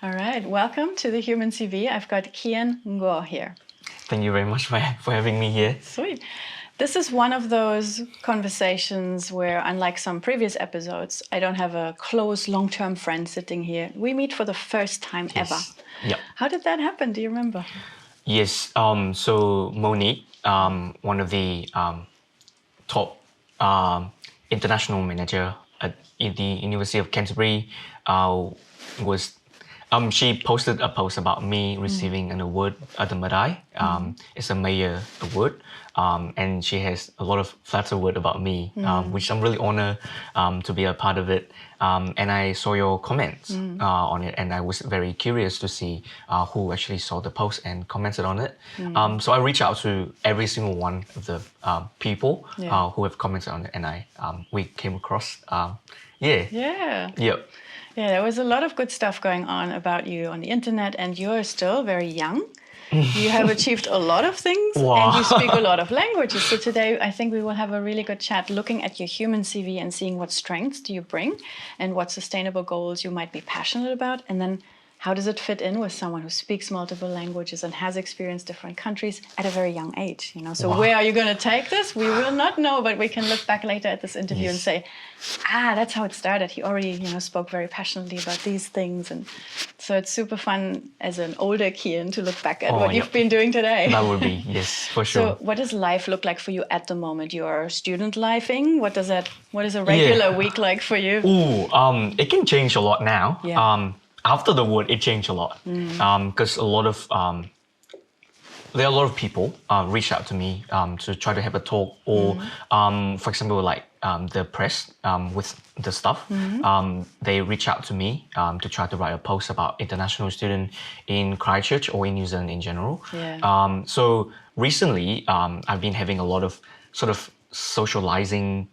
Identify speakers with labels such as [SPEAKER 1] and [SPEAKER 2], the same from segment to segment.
[SPEAKER 1] All right, welcome to the Human CV. I've got Kien Ngo here.
[SPEAKER 2] Thank you very much for having me here.
[SPEAKER 1] Sweet. This is one of those conversations where, unlike some previous episodes, I don't have a close, long-term friend sitting here. We meet for the first time ever.
[SPEAKER 2] Yep.
[SPEAKER 1] How did that happen? Do you remember?
[SPEAKER 2] Yes. So Monique, one of the top international manager at the University of Canterbury, was. She posted a post about me receiving an award at the Madai. It's a Mayor Award, and she has a lot of flatter word about me, which I'm really honored to be a part of it. And I saw your comments on it, and I was very curious to see who actually saw the post and commented on it. So I reached out to every single one of the people who have commented on it, and we came across.
[SPEAKER 1] Yeah.
[SPEAKER 2] Yep.
[SPEAKER 1] Yeah, there was a lot of good stuff going on about you on the internet, and you're still very young. You have achieved a lot of things, and you speak a lot of languages. So today, I think we will have a really good chat looking at your human CV and seeing what strengths do you bring and what sustainable goals you might be passionate about. And then how does it fit in with someone who speaks multiple languages and has experienced different countries at a very young age? So where are you going to take this? We will not know, but we can look back later at this interview and say, that's how it started. He already, spoke very passionately about these things. And so it's super fun as an older Kien to look back at what you've been doing today.
[SPEAKER 2] That would be, yes, for sure.
[SPEAKER 1] So what does life look like for you at the moment? You're student lifing. What is a regular week like for you?
[SPEAKER 2] It can change a lot now.
[SPEAKER 1] Yeah.
[SPEAKER 2] After the word, it changed a lot because there are a lot of people reach out to me to try to have a talk, or for example, like the press with the stuff, they reach out to me to try to write a post about international student in Christchurch or in New Zealand in general.
[SPEAKER 1] Yeah.
[SPEAKER 2] So recently, I've been having a lot of sort of socializing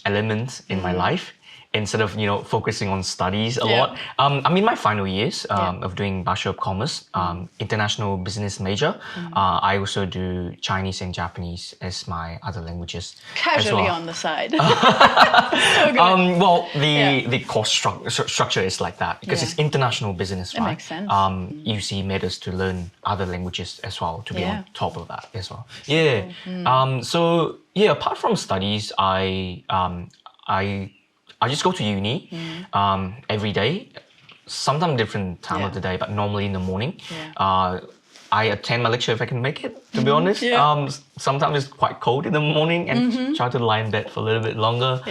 [SPEAKER 2] elements in my life, instead of focusing on studies a lot. I'm in my final years of doing Bachelor of Commerce, international business major. I also do Chinese and Japanese as my other languages.
[SPEAKER 1] Casually on the side.
[SPEAKER 2] So good. The course structure is like that because it's international business, right?
[SPEAKER 1] That makes sense.
[SPEAKER 2] UC made us to learn other languages as well, to be on top of that as well. So apart from studies, I just go to uni every day, sometimes different time of the day, but normally in the morning. I attend my lecture if I can make it, to be honest. Sometimes it's quite cold in the morning and try to lie in bed for a little bit longer.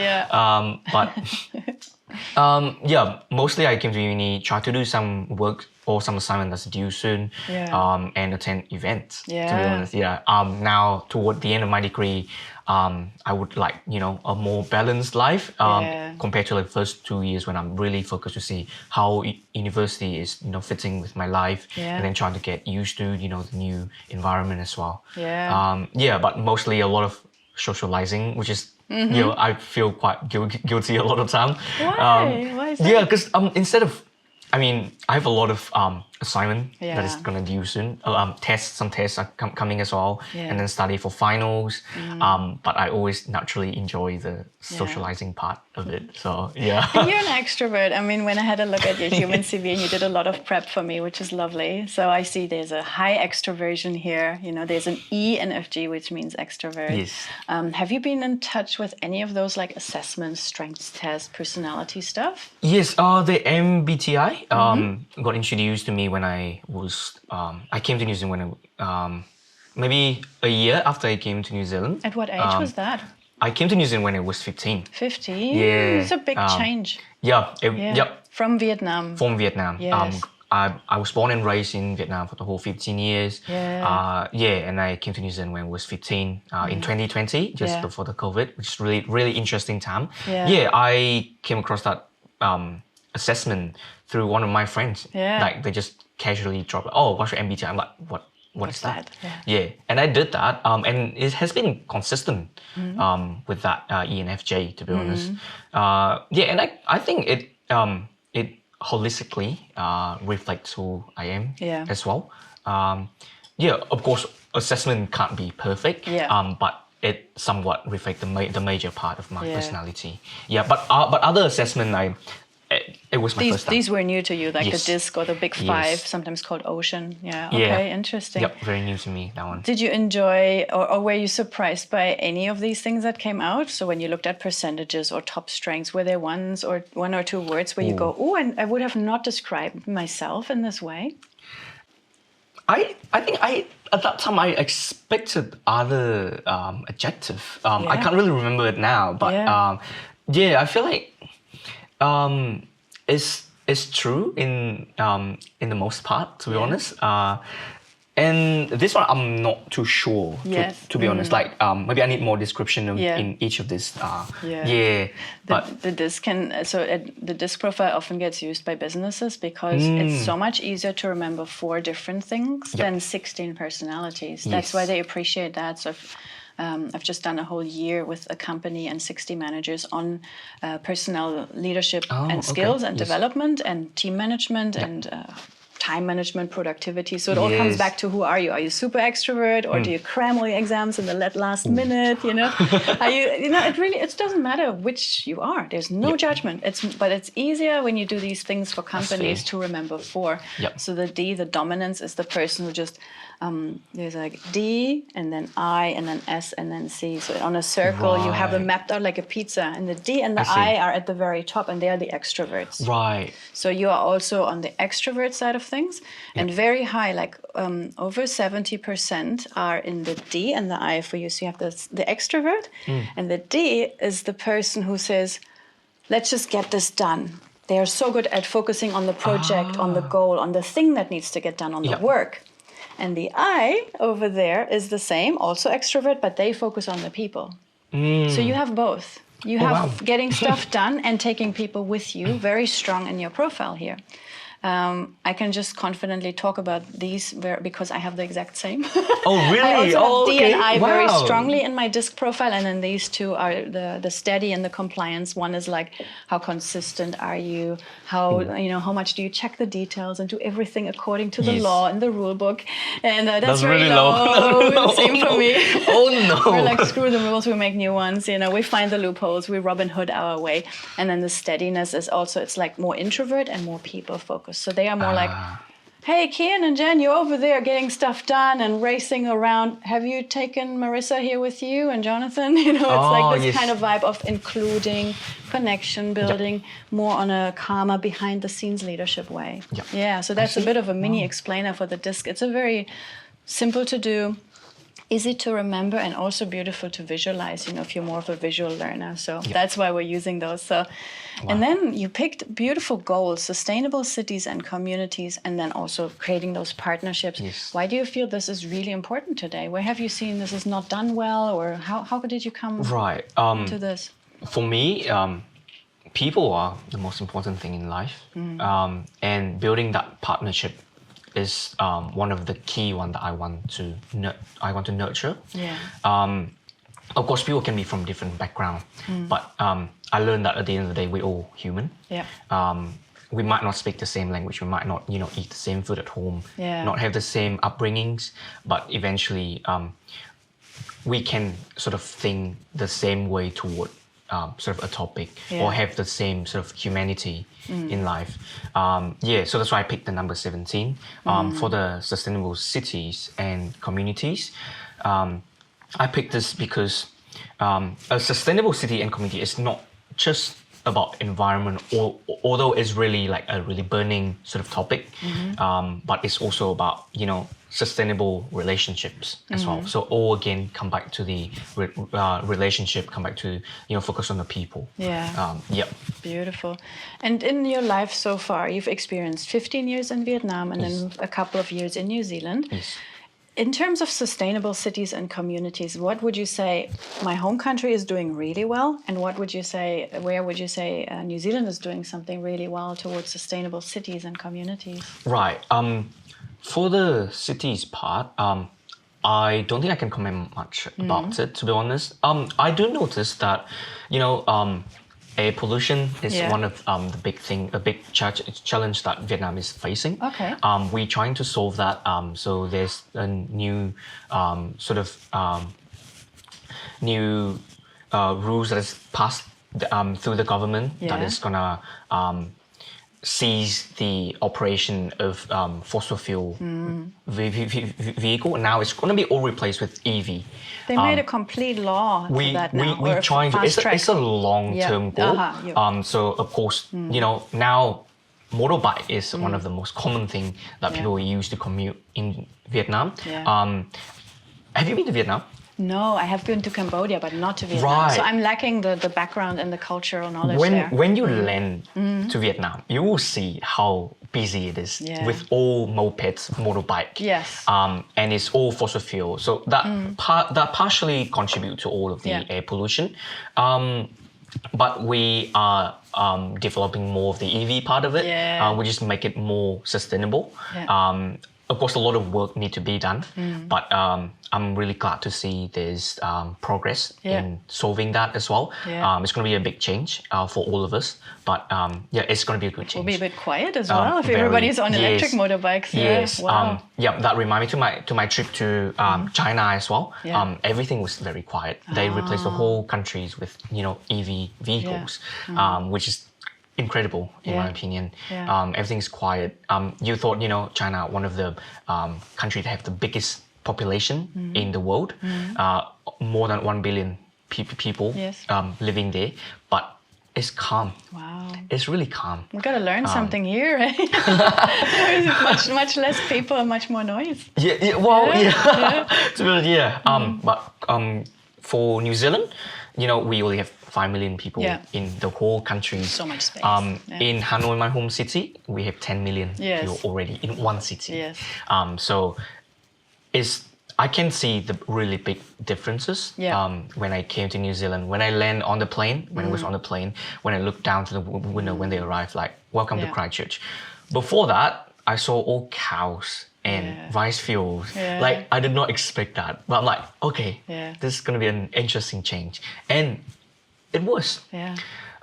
[SPEAKER 2] Mostly I came to uni, try to do some work or some assignment that's due soon, and attend events, to be honest. Now, toward the end of my degree, I would like, a more balanced life compared to the first 2 years when I'm really focused to see how university is, fitting with my life, and then trying to get used to, the new environment as well. But mostly a lot of socializing, which is, I feel quite guilty a lot of time.
[SPEAKER 1] Why? Why is that?
[SPEAKER 2] Because instead of, I have a lot of assignment that is gonna due soon. Some tests are coming as well, and then study for finals. But I always naturally enjoy the socializing part of it. So
[SPEAKER 1] And you're an extrovert. When I had a look at your human CV, and you did a lot of prep for me, which is lovely. So I see there's a high extroversion here. There's an ENFJ, which means extrovert.
[SPEAKER 2] Yes.
[SPEAKER 1] Have you been in touch with any of those like assessments, strengths tests, personality stuff?
[SPEAKER 2] Yes. The MBTI got introduced to me when I came to New Zealand when maybe a year after I came to New Zealand.
[SPEAKER 1] At what age was that?
[SPEAKER 2] I came to New Zealand when I was 15.
[SPEAKER 1] 15?
[SPEAKER 2] Yeah.
[SPEAKER 1] It's a big change.
[SPEAKER 2] Yep.
[SPEAKER 1] From Vietnam.
[SPEAKER 2] From Vietnam.
[SPEAKER 1] Yes.
[SPEAKER 2] I was born and raised in Vietnam for the whole 15 years. And I came to New Zealand when I was 15 in 2020, just before the COVID, which is really, really interesting time. I came across that assessment through one of my friends. Like they just casually dropped, what's your MBTI? I'm like, what is that? And I did that, and it has been consistent with that ENFJ, to be honest. And I think it holistically reflects who I am as well. Of course, assessment can't be perfect, but it somewhat reflects the major part of my personality. But other assessment, It was my first time.
[SPEAKER 1] These were new to you, like
[SPEAKER 2] Yes.
[SPEAKER 1] the disc or the big five,
[SPEAKER 2] Yes.
[SPEAKER 1] sometimes called Ocean. Yeah.
[SPEAKER 2] Yeah.
[SPEAKER 1] Okay. Interesting.
[SPEAKER 2] Yep, very new to me, that one.
[SPEAKER 1] Did you enjoy, or were you surprised by any of these things that came out? So when you looked at percentages or top strengths, were there one or two words where you go, oh, and I would have not described myself in this way?
[SPEAKER 2] I think at that time I expected other adjective. I can't really remember it now, but I feel like it's true in the most part, to be honest. And this one I'm not too sure, to be honest. Like maybe I need more description in each of these.
[SPEAKER 1] The disc profile often gets used by businesses because it's so much easier to remember 4 different things than 16 personalities. That's why they appreciate that. So I've just done a whole year with a company and 60 managers on personnel leadership and skills and development and team management and time management, productivity. So it all comes back to, who are you? Are you super extrovert, or do you cram all your exams in the last minute? You know, are you? You know, it doesn't matter which you are. There's no judgment. But it's easier when you do these things for companies to remember 4. So the D, the dominance, is the person who just there's like D and then I and then S and then C. So on a circle, you have them mapped out like a pizza, and the D and the I are at the very top, and they are the extroverts.
[SPEAKER 2] Right.
[SPEAKER 1] So you are also on the extrovert side of things, and very high, like over 70% are in the D and the I for you. So you have the extrovert, and the D is the person who says, let's just get this done. They are so good at focusing on the project, on the goal, on the thing that needs to get done, on the work. And the I over there is the same, also extrovert, but they focus on the people. So you have both. You have getting stuff done and taking people with you, very strong in your profile here. I can just confidently talk about these because I have the exact same.
[SPEAKER 2] Oh, really?
[SPEAKER 1] I also have D and I very
[SPEAKER 2] Wow.
[SPEAKER 1] strongly in my disc profile, and then these two are the steady and the compliance. One is like, how consistent are you? How much do you check the details and do everything according to the law and the rule book? And that's very
[SPEAKER 2] really
[SPEAKER 1] low.
[SPEAKER 2] low.
[SPEAKER 1] Same for me.
[SPEAKER 2] Oh no.
[SPEAKER 1] We're like, screw the rules, we make new ones. You know, we find the loopholes, we Robin Hood our way. And then the steadiness is also, it's like more introvert and more people focused. So they are more like, hey, Kien and Jen, you're over there getting stuff done and racing around. Have you taken Marissa here with you and Jonathan? You know, it's like this kind of vibe of including, connection building, more on a calmer, behind the scenes leadership way. Yeah, so that's a bit of a mini explainer for the disc. It's a very simple to do, easy to remember, and also beautiful to visualize, you know, if you're more of a visual learner. So that's why we're using those. So, and then you picked beautiful goals, sustainable cities and communities, and then also creating those partnerships. Why do you feel this is really important today? Where have you seen this is not done well, or how did you come to this?
[SPEAKER 2] For me, people are the most important thing in life, and building that partnership is one of the key one that I want to nurture. Of course, people can be from different background, but I learned that at the end of the day, we're all human. We might not speak the same language, we might not, eat the same food at home, not have the same upbringings, but eventually we can sort of think the same way toward sort of a topic, or have the same sort of humanity in life. So that's why I picked the number 17 for the sustainable cities and communities. I picked this because a sustainable city and community is not just about environment, although it's really like a really burning sort of topic, but it's also about, sustainable relationships as well. So all again come back to the relationship, come back to, focus on the people.
[SPEAKER 1] Beautiful. And in your life so far, you've experienced 15 years in Vietnam and then a couple of years in New Zealand. In terms of sustainable cities and communities, what would you say my home country is doing really well? And where would you say New Zealand is doing something really well towards sustainable cities and communities? Right.
[SPEAKER 2] For the cities part, I don't think I can comment much about it, to be honest. I do notice that, air pollution is one of the big challenge that Vietnam is facing. We're trying to solve that. So there's a new new rules that is passed through the government that is gonna cease the operation of fossil fuel vehicle. Now it's going to be all replaced with EV.
[SPEAKER 1] They made a complete law for that now.
[SPEAKER 2] We're trying to. It's a long-term goal. So of course, now motorbike is one of the most common thing that people use to commute in Vietnam. Have you been to Vietnam?
[SPEAKER 1] No, I have been to Cambodia, but not to Vietnam.
[SPEAKER 2] Right.
[SPEAKER 1] So I'm lacking the background and the cultural knowledge there.
[SPEAKER 2] When you land to Vietnam, you will see how busy it is with all mopeds, motorbike.
[SPEAKER 1] Yes.
[SPEAKER 2] And it's all fossil fuel. So that partially contribute to all of the air pollution. But we are developing more of the EV part of it. We just make it more sustainable. Of course, a lot of work need to be done, but I'm really glad to see there's progress in solving that as well. It's going to be a big change for all of us, but it's going to be a good change.
[SPEAKER 1] It will be a bit quiet as well if everybody's on electric motorbikes.
[SPEAKER 2] Yes.
[SPEAKER 1] Wow.
[SPEAKER 2] That reminded me to my trip to China as well. Everything was very quiet. They replaced the whole countries with EV vehicles, which is incredible in my opinion. Everything is quiet. You thought China, one of the countries that have the biggest population in the world, more than 1 billion people living there, but it's calm. Wow. It's really calm.
[SPEAKER 1] We've got to learn something here, right? much less people and much more noise.
[SPEAKER 2] But for New Zealand, we only have 5 million people in the whole country.
[SPEAKER 1] So much space.
[SPEAKER 2] In Hanoi, my home city, we have 10 million people already in one city. So I can see the really big differences when I came to New Zealand. When I land on the plane, when I was on the plane, when I looked down to the window when they arrived, like, welcome to Christchurch. Before that, I saw all cows and rice fields. Like, I did not expect that. But I'm like, okay, this is going to be an interesting change. And it was.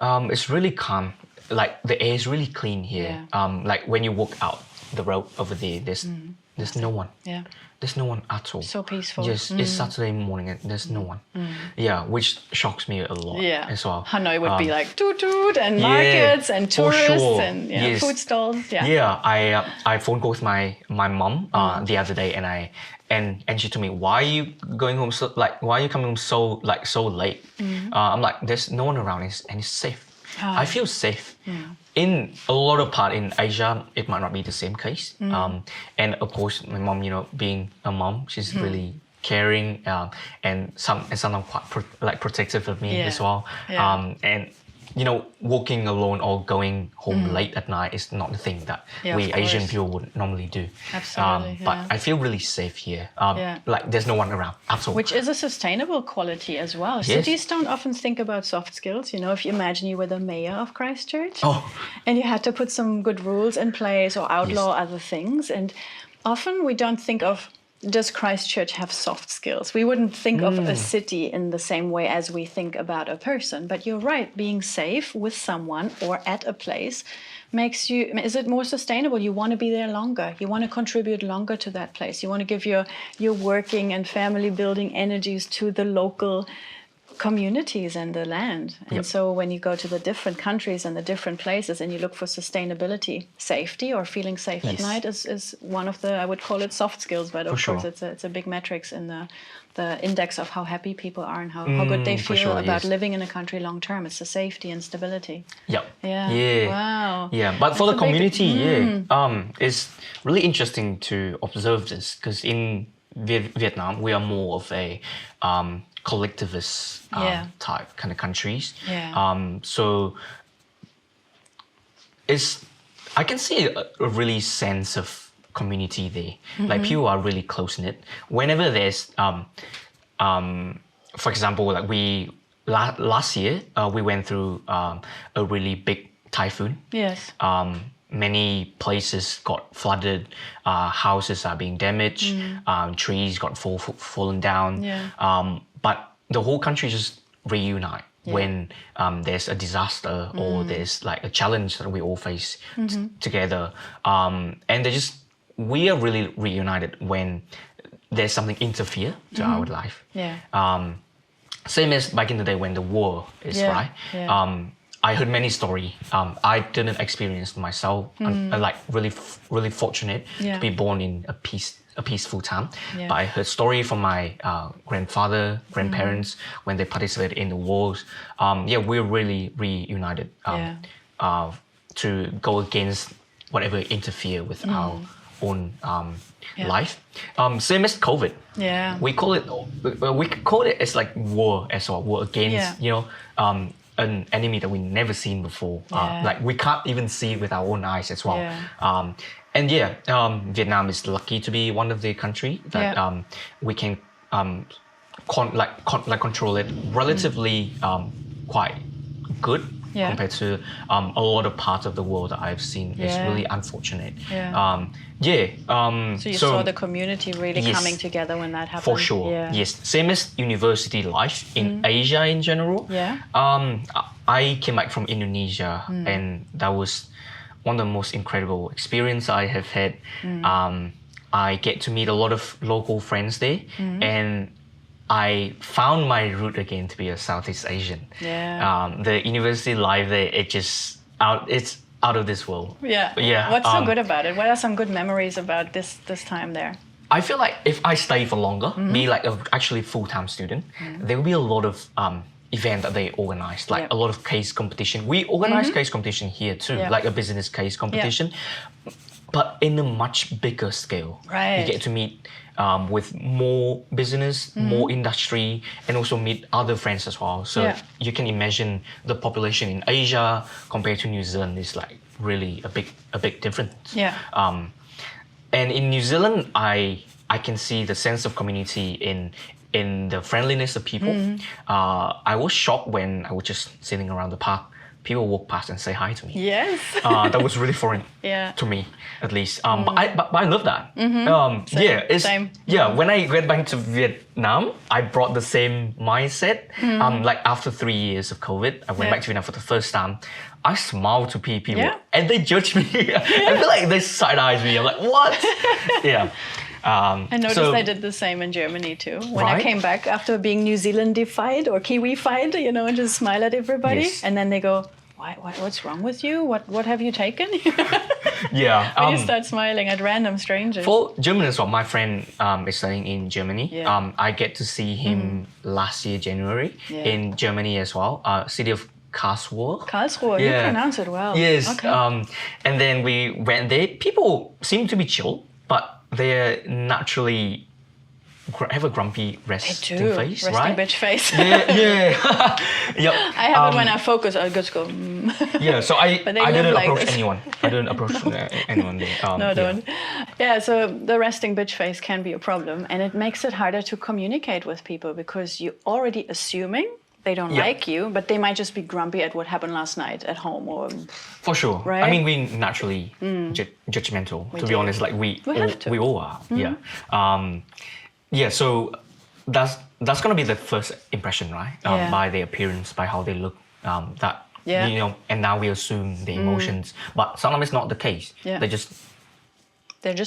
[SPEAKER 2] It's really calm. Like, the air is really clean here. Like, when you walk out the road over there, there's no one. There's no one at all.
[SPEAKER 1] So peaceful.
[SPEAKER 2] Yes, it's Saturday morning and there's no one. Which shocks me a lot as well.
[SPEAKER 1] Hanoi would be like toot and markets and tourists and food stalls.
[SPEAKER 2] I phone called with my mom the other day and she told me, why are you going home why are you coming home so late? I'm like, there's no one around and it's safe. I feel safe. In a lot of part in Asia, it might not be the same case. And of course, my mom, being a mom, she's really caring and sometimes quite protective of me as well. And walking alone or going home late at night is not the thing that we Asian people would normally do.
[SPEAKER 1] Absolutely.
[SPEAKER 2] But I feel really safe here. Like, there's no one around at all.
[SPEAKER 1] Which is a sustainable quality as well. Yes. Cities don't often think about soft skills. If you imagine you were the mayor of Christchurch and you had to put some good rules in place or outlaw other things. And often we don't think of, does Christchurch have soft skills? We wouldn't think of a city in the same way as we think about a person. But you're right, being safe with someone or at a place is it more sustainable? You want to be there longer. You want to contribute longer to that place. You want to give your working and family building energies to the local communities and the land. And so when you go to the different countries and the different places and you look for sustainability, safety or feeling safe at night is one of the, I would call it soft skills, but of course it's a big metrics in the index of how happy people are and how good they feel about living in a country long term. It's the safety and stability. Wow.
[SPEAKER 2] But for the community, it's really interesting to observe this because in Vietnam, we are more of a collectivist type kind of countries. So I can see a really sense of community there. Like, people are really close knit. Whenever there's for example, like last year we went through a really big typhoon. Many places got flooded, houses are being damaged, trees got fallen down. But the whole country just reunite when there's a disaster or there's like a challenge that we all face together. And we are really reunited when there's something interfere to our life. Same as back in the day when the war is I heard many stories. I didn't experience myself. I'm like really fortunate to be born in a peaceful time.
[SPEAKER 1] Yeah.
[SPEAKER 2] But I heard story from my grandfather, grandparents when they participated in the wars. We're really reunited to go against whatever interfere with our own life. Same as COVID.
[SPEAKER 1] Yeah.
[SPEAKER 2] We call it as like war as well. War against an enemy that we never seen before. Like we can't even see it with our own eyes as well. Vietnam is lucky to be one of the country that we can control it relatively quite good compared to a lot of parts of the world that I've seen. It's really unfortunate.
[SPEAKER 1] So you saw the community really coming together when that happened.
[SPEAKER 2] For sure. Yes. Same as university life in Asia in general. I came back from Indonesia and that was one of the most incredible experience I have had. I get to meet a lot of local friends there and I found my route again to be a Southeast Asian. The university life there, it's out of this world.
[SPEAKER 1] What's so good about it? What are some good memories about this time there?
[SPEAKER 2] I feel like if I stay for longer, be like actually full-time student, there will be a lot of event that they organize, like a lot of case competition. We organize case competition here too, like a business case competition, but in a much bigger scale. You get to meet with more business, more industry, and also meet other friends as well. So you can imagine the population in Asia compared to New Zealand is like really a big difference. And in New Zealand, I can see the sense of community in the friendliness of people. I was shocked when I was just sitting around the park. People walk past and say hi to me. That was really foreign to me, at least. But I love that.
[SPEAKER 1] Same.
[SPEAKER 2] When I went back to Vietnam, I brought the same mindset. Like after 3 years of COVID, I went back to Vietnam for the first time. I smiled to people and they judge me. I feel like they side-eyes me. I'm like, what?
[SPEAKER 1] I noticed I did the same in Germany too. When I came back after being New Zealandified or Kiwified, and just smile at everybody. And then they go, what's wrong with you? What have you taken? When you start smiling at random strangers.
[SPEAKER 2] For German as well, my friend is studying in Germany. I get to see him last year, January, in Germany as well, city of Karlsruhe.
[SPEAKER 1] Karlsruhe, you pronounce it well.
[SPEAKER 2] Yes. Okay. And then we went there. People seem to be chill, but they're naturally have a grumpy resting face,
[SPEAKER 1] resting bitch face.
[SPEAKER 2] I
[SPEAKER 1] have it when I focus. I just go.
[SPEAKER 2] So I didn't approach anyone. I didn't approach anyone there.
[SPEAKER 1] No, don't. So the resting bitch face can be a problem, and it makes it harder to communicate with people because you're already assuming they don't like you, but they might just be grumpy at what happened last night at home, or
[SPEAKER 2] for sure.
[SPEAKER 1] Right?
[SPEAKER 2] I mean, we naturally judgmental. To be honest, like we all are. So that's gonna be the first impression, right? By their appearance, by how they look. And now we assume the emotions, but sometimes it's not the case.
[SPEAKER 1] They're just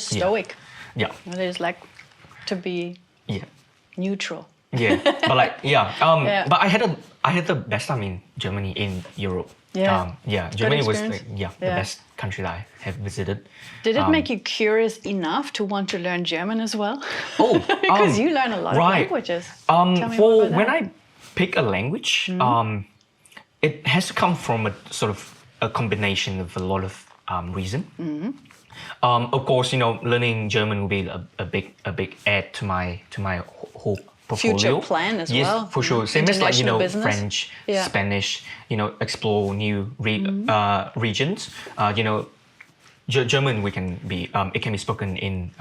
[SPEAKER 1] stoic. They just like to be neutral.
[SPEAKER 2] But like but I had the best time in Germany, in Europe. Germany was the best country that I have visited.
[SPEAKER 1] Did it make you curious enough to want to learn German as well? Because you learn a lot of languages.
[SPEAKER 2] When I pick a language, it has to come from a sort of a combination of a lot of reason. Of course, learning German will be a big add to my whole portfolio.
[SPEAKER 1] Future plan as well.
[SPEAKER 2] Yes, for sure. Same as like French, Spanish. Explore new regions. German it can be spoken in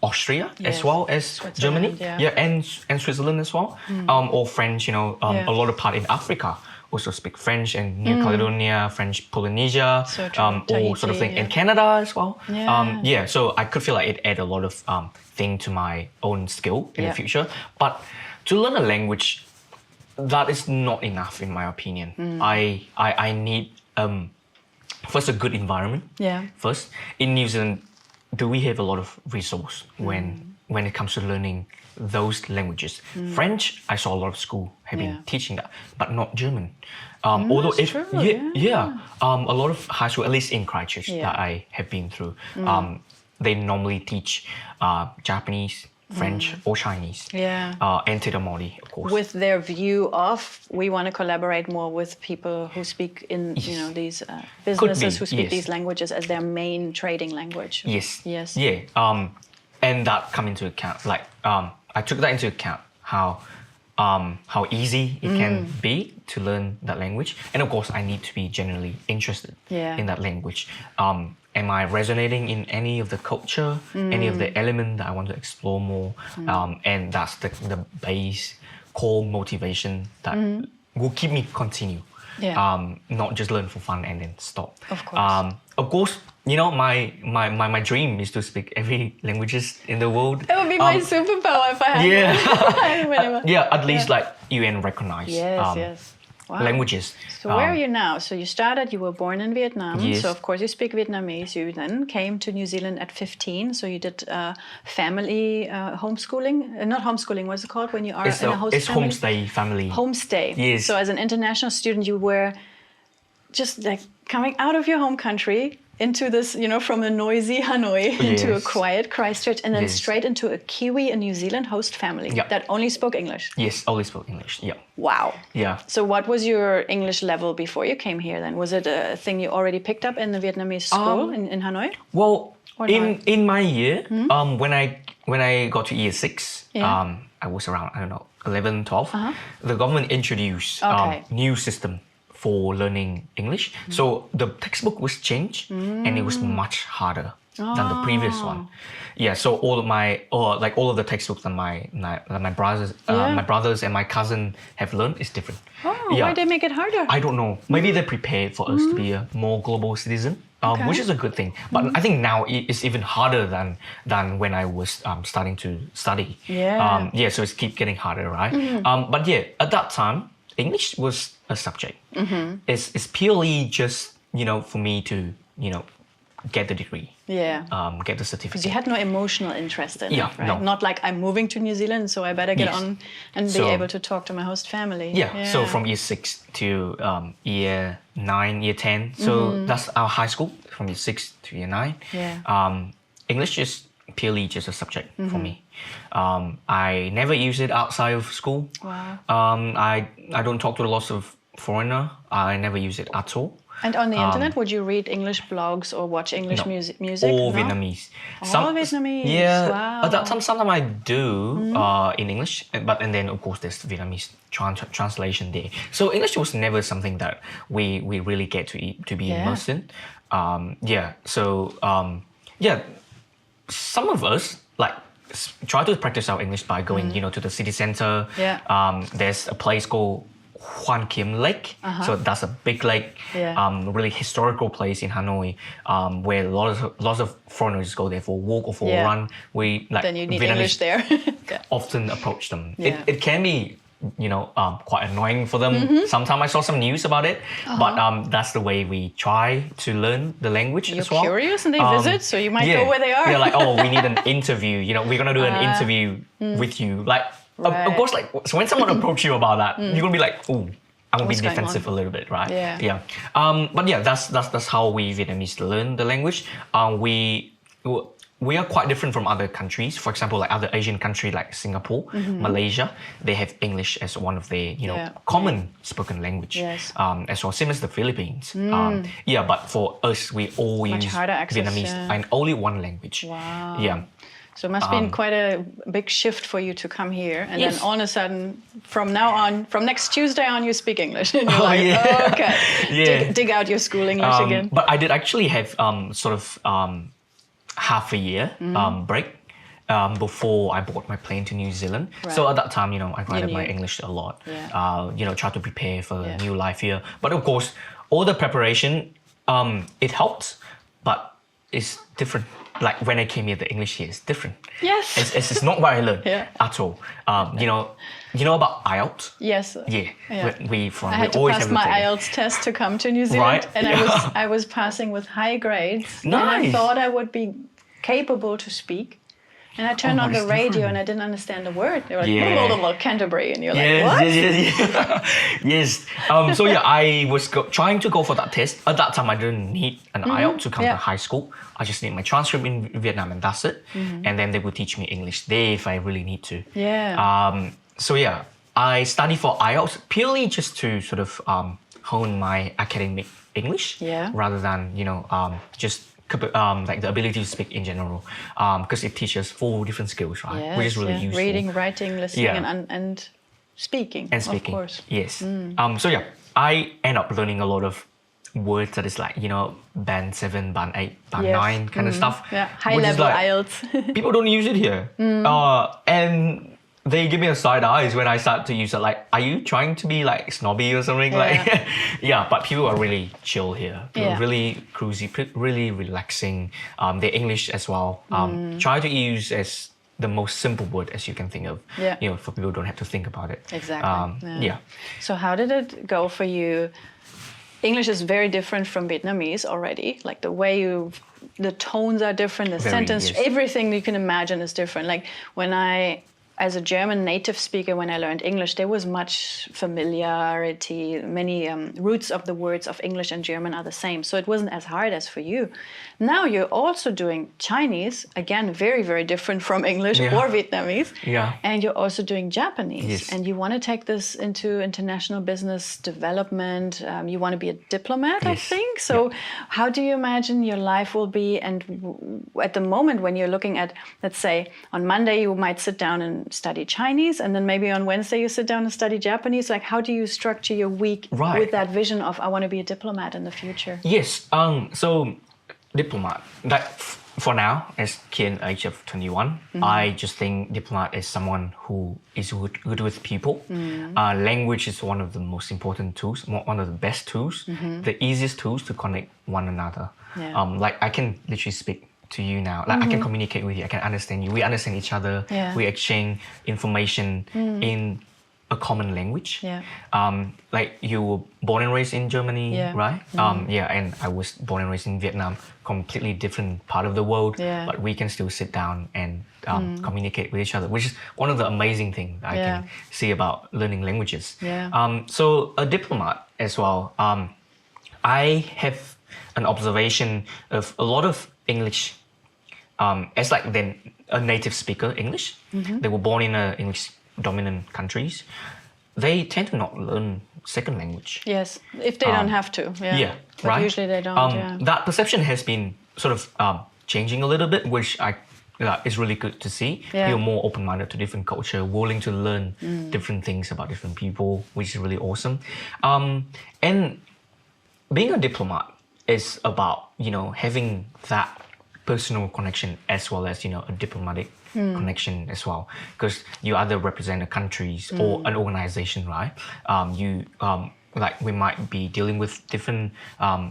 [SPEAKER 2] Austria as well as Germany. And Switzerland as well. Or French. A lot of part in Africa also speak French, and New Caledonia, French Polynesia, all sort of thing. And Canada as well. So I could feel like it add a lot of thing to my own skill in the future. But to learn a language, that is not enough in my opinion. I need first a good environment. First, in New Zealand, do we have a lot of resource when when it comes to learning those languages. French, I saw a lot of school have been teaching that, but not German. Although
[SPEAKER 1] That's true, yeah.
[SPEAKER 2] a lot of high school, at least in Christchurch that I have been through, they normally teach Japanese, French, or Chinese. And Te Māori, of course.
[SPEAKER 1] With their view of, we want to collaborate more with people who speak in, these businesses who speak these languages as their main trading language.
[SPEAKER 2] Yes. Yeah. And that come into account. Like, I took that into account, how easy it can be to learn that language. And of course, I need to be generally interested in that language. Am I resonating in any of the culture, any of the element that I want to explore more? And that's the base core motivation that will keep me continue. Not just learn for fun and then stop. Of course, my dream is to speak every languages in the world.
[SPEAKER 1] That would be my superpower if I had
[SPEAKER 2] one. At least like UN recognized languages.
[SPEAKER 1] So where are you now? So you were born in Vietnam. So of course you speak Vietnamese. You then came to New Zealand at 15. So you did family homeschooling. Not homeschooling, what's it called when you are in a host
[SPEAKER 2] It's
[SPEAKER 1] family?
[SPEAKER 2] homestay family.
[SPEAKER 1] Homestay.
[SPEAKER 2] Yes.
[SPEAKER 1] So as an international student, you were just like coming out of your home country into this, from a noisy Hanoi into a quiet Christchurch, and then straight into a Kiwi and New Zealand host family that only spoke English.
[SPEAKER 2] Yes, only spoke English. Yeah.
[SPEAKER 1] Wow.
[SPEAKER 2] Yeah.
[SPEAKER 1] So what was your English level before you came here then? Was it a thing you already picked up in the Vietnamese school in Hanoi?
[SPEAKER 2] Well, in my year, when I got to year 6, I was around, 11, 12, the government introduced new system for learning English. So the textbook was changed and it was much harder than the previous one. Yeah, so all of the textbooks that my brothers and my cousin have learned is different.
[SPEAKER 1] Why they make it harder?
[SPEAKER 2] I don't know. Maybe they prepared for us to be a more global citizen, which is a good thing. But I think now it's even harder than when I was starting to study. So it's keep getting harder, right? But at that time, English was a subject. It's purely just, for me to, get the degree. Get the certificate.
[SPEAKER 1] Because you had no emotional interest in it, right?
[SPEAKER 2] No.
[SPEAKER 1] Not like I'm moving to New Zealand, so I better get on and be able to talk to my host family.
[SPEAKER 2] So from year 6 to year 9, year 10. So that's our high school, from year 6 to year 9. English is purely just a subject for me. I never use it outside of school. I don't talk to lots of foreigner. I never use it at all.
[SPEAKER 1] And on the internet, would you read English blogs or watch English music?
[SPEAKER 2] All Vietnamese.
[SPEAKER 1] Vietnamese.
[SPEAKER 2] At that time, sometimes I do in English, and then of course there's Vietnamese translation there. So English was never something that we really get to be immersed in. Some of us try to practice our English by going, to the city center. There's a place called Hoan Kiem Lake. So that's a big lake, really historical place in Hanoi, where lots of foreigners go there for a walk or for a run.
[SPEAKER 1] Then you need Vietnamese English there.
[SPEAKER 2] often approach them. It can be quite annoying for them. Sometimes I saw some news about it, but that's the way we try to learn the language as well.
[SPEAKER 1] You're curious and they visit, so you might go where they are.
[SPEAKER 2] They're like, we need an interview. We're gonna do an interview with you. Of course, so when someone approaches you about that, you're gonna be like, I'm gonna be defensive a little bit, right? But that's how we Vietnamese learn the language. We are quite different from other countries. For example, like other Asian countries like Singapore, Malaysia, they have English as one of their common spoken language. As well, same as the Philippines. But for us, we all use Vietnamese and only one language.
[SPEAKER 1] So it must have been quite a big shift for you to come here. And then all of a sudden, from now on, from next Tuesday on, you speak English. And you're dig out your school English again.
[SPEAKER 2] But I did actually have half a year break before I bought my plane to New Zealand. So at that time, I graded my English a lot. Tried to prepare for a new life here. But of course, all the preparation, it helped, but it's different. Like when I came here, the English here is different. It's not what I learned at all. You know about IELTS?
[SPEAKER 1] Yes.
[SPEAKER 2] I
[SPEAKER 1] had to pass my IELTS test to come to New Zealand, and I was passing with high grades.
[SPEAKER 2] Nice.
[SPEAKER 1] And I thought I would be capable to speak. And I turned on the
[SPEAKER 2] it's
[SPEAKER 1] radio
[SPEAKER 2] different.
[SPEAKER 1] and I didn't understand the word. They were like,
[SPEAKER 2] Yeah.
[SPEAKER 1] blah, blah, blah, Canterbury. And you're like,
[SPEAKER 2] Yes,
[SPEAKER 1] what?
[SPEAKER 2] yes. So yeah, I was trying to go for that test. At that time, I didn't need an IELTS to come to high school. I just need my transcript in Vietnam and that's it. And then they would teach me English there if I really need to.
[SPEAKER 1] Yeah.
[SPEAKER 2] So yeah, I studied for IELTS purely just to sort of hone my academic English rather than, just like the ability to speak in general, because it teaches 4 different skills, right?
[SPEAKER 1] Yes,
[SPEAKER 2] Which is really useful.
[SPEAKER 1] Reading, writing, listening, and speaking.
[SPEAKER 2] And speaking,
[SPEAKER 1] of course.
[SPEAKER 2] yes. So yeah, I end up learning a lot of words that is like, band 7, band 8, band 9 kind of stuff.
[SPEAKER 1] Yeah, high
[SPEAKER 2] which is
[SPEAKER 1] level
[SPEAKER 2] like,
[SPEAKER 1] IELTS.
[SPEAKER 2] people don't use it here. And they give me a side eyes when I start to use it. Like, are you trying to be like snobby or something? Like, yeah, but people are really chill here. People are really cruisy, really relaxing. Their English as well. Try to use as the most simple word as you can think of. For people who don't have to think about it.
[SPEAKER 1] Exactly. So how did it go for you? English is very different from Vietnamese already. Like the tones are different, the sentence, everything you can imagine is different. Like as a German native speaker, when I learned English, there was much familiarity. Many roots of the words of English and German are the same. So it wasn't as hard as for you. Now you're also doing Chinese, again, very, very different from English or Vietnamese. And you're also doing Japanese.
[SPEAKER 2] Yes.
[SPEAKER 1] And you want to take this into international business development. You want to be a diplomat, I think. So how do you imagine your life will be? And at the moment when you're looking at, let's say, on Monday, you might sit down and study Chinese, and then maybe on Wednesday you sit down and study Japanese. Like, how do you structure your week with that vision of I want to be a diplomat in the future?
[SPEAKER 2] Yes. So diplomat, that for now, as Kien, age of 21, I just think diplomat is someone who is good with people. Language is one of the most important tools, one of the best tools, the easiest tools to connect one another. Like I can literally speak to you now. Like I can communicate with you, I can understand you. We understand each other. We exchange information in a common language. Like you were born and raised in Germany, right? And I was born and raised in Vietnam, completely different part of the world, but we can still sit down and communicate with each other, which is one of the amazing things I can see about learning languages. So a diplomat as well, I have an observation of a lot of English as like then a native speaker English. They were born in English dominant countries. They tend to not learn second language.
[SPEAKER 1] Yes, if they don't have to. But
[SPEAKER 2] right.
[SPEAKER 1] Usually they don't.
[SPEAKER 2] That perception has been sort of changing a little bit, which is really good to see. You're more open-minded to different culture, willing to learn different things about different people, which is really awesome. And being a diplomat is about having that personal connection as well as a diplomatic connection as well, because you either represent a countries or an organization, right? Like we might be dealing with different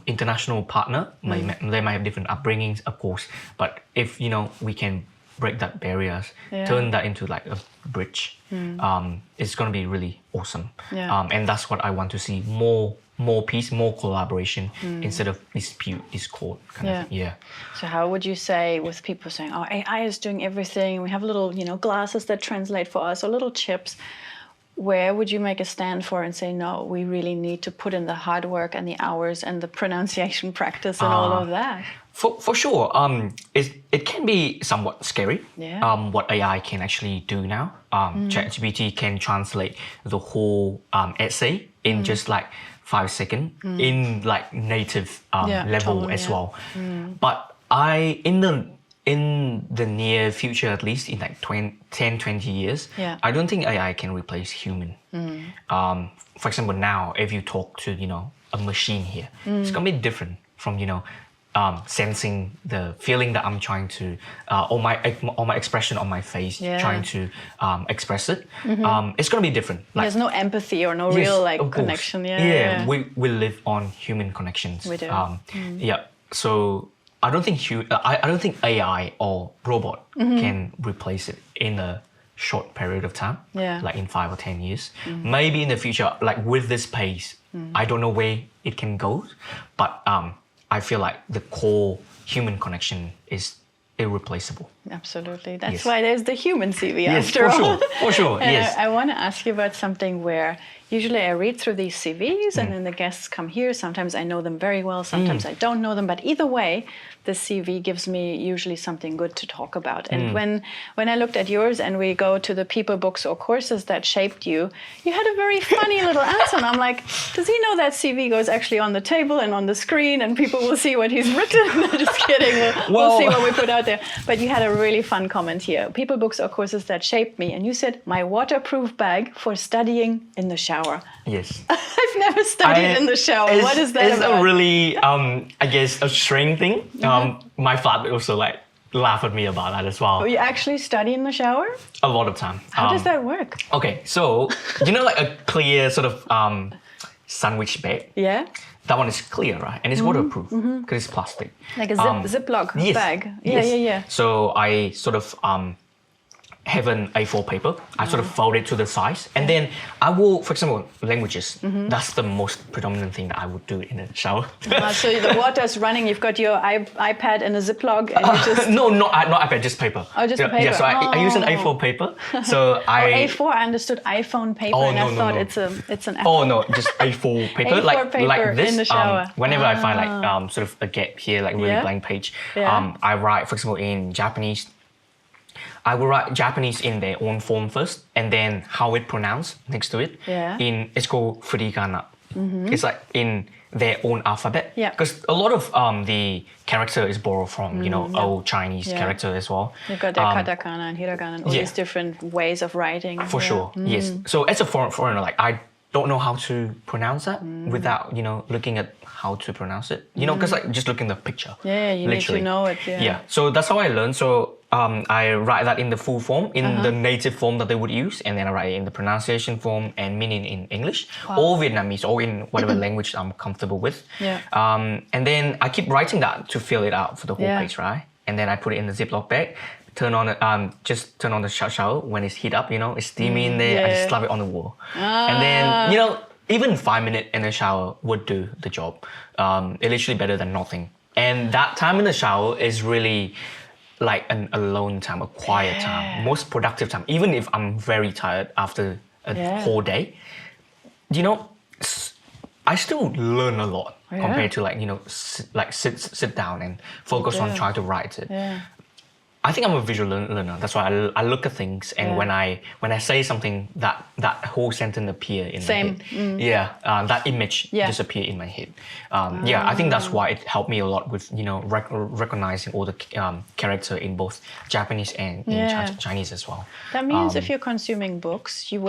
[SPEAKER 2] international partner. They might have different upbringings, of course, but if we can break that barriers, turn that into like a bridge, it's going to be really awesome. And that's what I want to see, more peace, more collaboration instead of dispute, discord kind of thing.
[SPEAKER 1] So how would you say with people saying, oh, AI is doing everything, we have little glasses that translate for us or little chips, where would you make a stand for and say, no, we really need to put in the hard work and the hours and the pronunciation practice and all of that?
[SPEAKER 2] For sure, it can be somewhat scary. What AI can actually do now. ChatGPT can translate the whole essay in just like 5 seconds in like native level tone, as well. But in the near future, at least in like 10, 20 years, I don't think AI can replace human. For example, now if you talk to a machine here, it's gonna be different from sensing the feeling that I'm trying to, or my expression on my face, trying to express it. It's gonna be different. Like,
[SPEAKER 1] there's no empathy or no real connection.
[SPEAKER 2] We live on human connections.
[SPEAKER 1] We do.
[SPEAKER 2] So I don't think AI or robot can replace it in a short period of time. Like in 5 or 10 years. Maybe in the future, like with this pace, I don't know where it can go, but I feel like the core human connection is irreplaceable.
[SPEAKER 1] Absolutely. That's
[SPEAKER 2] Yes.
[SPEAKER 1] why there's the human CV
[SPEAKER 2] Yes,
[SPEAKER 1] after
[SPEAKER 2] for
[SPEAKER 1] all.
[SPEAKER 2] sure, for sure.
[SPEAKER 1] And
[SPEAKER 2] Yes.
[SPEAKER 1] I want to ask you about something where usually I read through these CVs and then the guests come here. Sometimes I know them very well, sometimes I don't know them. But either way, the CV gives me usually something good to talk about. And when I looked at yours and we go to the people, books, or courses that shaped you, you had a very funny little answer. And I'm like, does he know that CV goes actually on the table and on the screen and people will see what he's written? Just kidding. We'll see what we put out there. But you had a really fun comment here. People, books, or courses that shaped me. And you said, my waterproof bag for studying in the shower.
[SPEAKER 2] Yes.
[SPEAKER 1] I've never studied in the shower. What is that about?
[SPEAKER 2] It's a really, I guess, a strange thing. My flat also like laugh at me about that as well.
[SPEAKER 1] You actually study in the shower?
[SPEAKER 2] A lot of time.
[SPEAKER 1] How does that work?
[SPEAKER 2] Okay, so you know, like a clear sort of sandwich bag.
[SPEAKER 1] Yeah.
[SPEAKER 2] That one is clear, right? And it's waterproof because it's plastic.
[SPEAKER 1] Like a Ziploc
[SPEAKER 2] yes,
[SPEAKER 1] bag.
[SPEAKER 2] yes.
[SPEAKER 1] Yeah.
[SPEAKER 2] So I sort of have an A4 paper. I sort of fold it to the size, and then I will, for example, languages. That's the most predominant thing that I would do in a shower.
[SPEAKER 1] So the water's running. You've got your iPad in a Ziploc, and you just
[SPEAKER 2] not iPad, just paper.
[SPEAKER 1] Oh, just paper.
[SPEAKER 2] Yeah, so I use an A4 paper. So
[SPEAKER 1] A4. I understood iPhone paper, and I thought it's an Apple.
[SPEAKER 2] Oh no, just A4 paper,
[SPEAKER 1] A4
[SPEAKER 2] like
[SPEAKER 1] paper
[SPEAKER 2] like this.
[SPEAKER 1] in the shower.
[SPEAKER 2] Whenever I find like sort of a gap here, like really blank page, I write, for example, in Japanese. I will write Japanese in their own form first, and then how it pronounced next to it.
[SPEAKER 1] Yeah.
[SPEAKER 2] It's called furikana. It's like in their own alphabet.
[SPEAKER 1] Yeah.
[SPEAKER 2] Because a lot of the character is borrowed from old Chinese character as well.
[SPEAKER 1] You've got the katakana and hiragana and all these different ways of writing.
[SPEAKER 2] For sure. Yes. So as a foreigner, like I don't know how to pronounce that without looking at how to pronounce it. Because like just looking at the picture.
[SPEAKER 1] Yeah, you
[SPEAKER 2] literally.
[SPEAKER 1] need to know it.
[SPEAKER 2] Yeah. So that's how I learned. So I write that in the full form, in the native form that they would use, and then I write it in the pronunciation form and meaning in English or Vietnamese or in whatever language I'm comfortable with.
[SPEAKER 1] Yeah.
[SPEAKER 2] And then I keep writing that to fill it out for the whole page, right? And then I put it in the Ziploc bag. Just turn on the shower when it's heat up. It's steamy in there. I just slap it on the wall, and then even 5 minutes in the shower would do the job. It's literally better than nothing. And that time in the shower is really like an alone time, a quiet time, most productive time. Even if I'm very tired after a whole day, I still learn a lot compared to sit down and focus on trying to write it.
[SPEAKER 1] Yeah.
[SPEAKER 2] I think I'm a visual learner. That's why I look at things, and when I say something, that whole sentence appear in my head. That image just appear in my head. I think that's why it helped me a lot with recognizing all the character in both Japanese and in Chinese as well.
[SPEAKER 1] That means if you're consuming books, you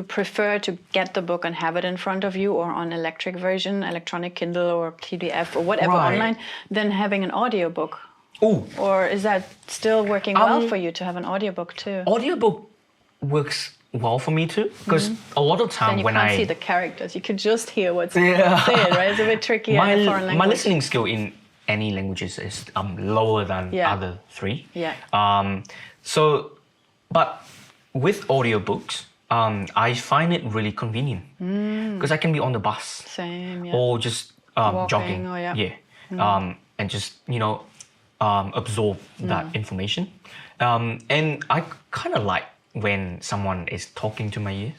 [SPEAKER 1] prefer to get the book and have it in front of you, or on electronic Kindle or PDF or whatever online, than having an audiobook.
[SPEAKER 2] Ooh.
[SPEAKER 1] Or is that still working well for you to have an audiobook too?
[SPEAKER 2] Audiobook works well for me too, because a lot of time
[SPEAKER 1] when you can't see the characters, you can just hear what's said, right? It's a bit tricky in a foreign language.
[SPEAKER 2] My listening skill in any languages is lower than other three.
[SPEAKER 1] Yeah.
[SPEAKER 2] But with audiobooks, I find it really convenient because I can be on the bus.
[SPEAKER 1] Same,
[SPEAKER 2] or just jogging.
[SPEAKER 1] Or,
[SPEAKER 2] and just absorb that information. And I kind of like when someone is talking to my ears.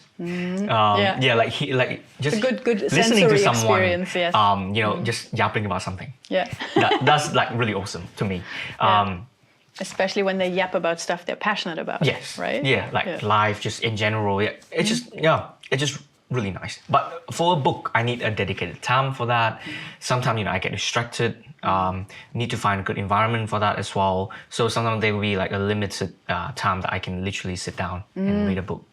[SPEAKER 2] Just
[SPEAKER 1] a good
[SPEAKER 2] listening to someone,
[SPEAKER 1] experience, yes.
[SPEAKER 2] just yapping about something.
[SPEAKER 1] Yeah.
[SPEAKER 2] That's like really awesome to me.
[SPEAKER 1] Especially when they yap about stuff they're passionate about.
[SPEAKER 2] Yes.
[SPEAKER 1] Right?
[SPEAKER 2] Yeah, life just in general. Yeah. It's just really nice. But for a book, I need a dedicated time for that. Sometimes, I get distracted. Need to find a good environment for that as well. So sometimes there will be like a limited time that I can literally sit down and read a book,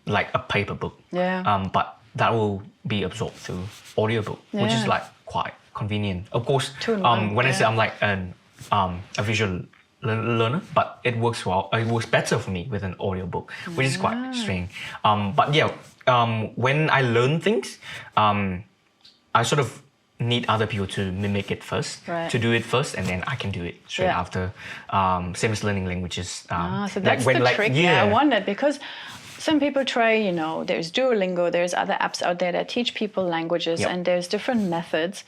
[SPEAKER 2] like a paper book.
[SPEAKER 1] Yeah.
[SPEAKER 2] But that will be absorbed through audiobook, which is like quite convenient. Of course, when I say I'm like a visual learner, but it works well. It works better for me with an audiobook, which is quite strange. When I learn things, I sort of need other people to mimic it first, to do it first, and then I can do it straight after. Same as learning languages.
[SPEAKER 1] So that's the trick. Yeah, I wondered because some people try, there's Duolingo, there's other apps out there that teach people languages, and there's different methods.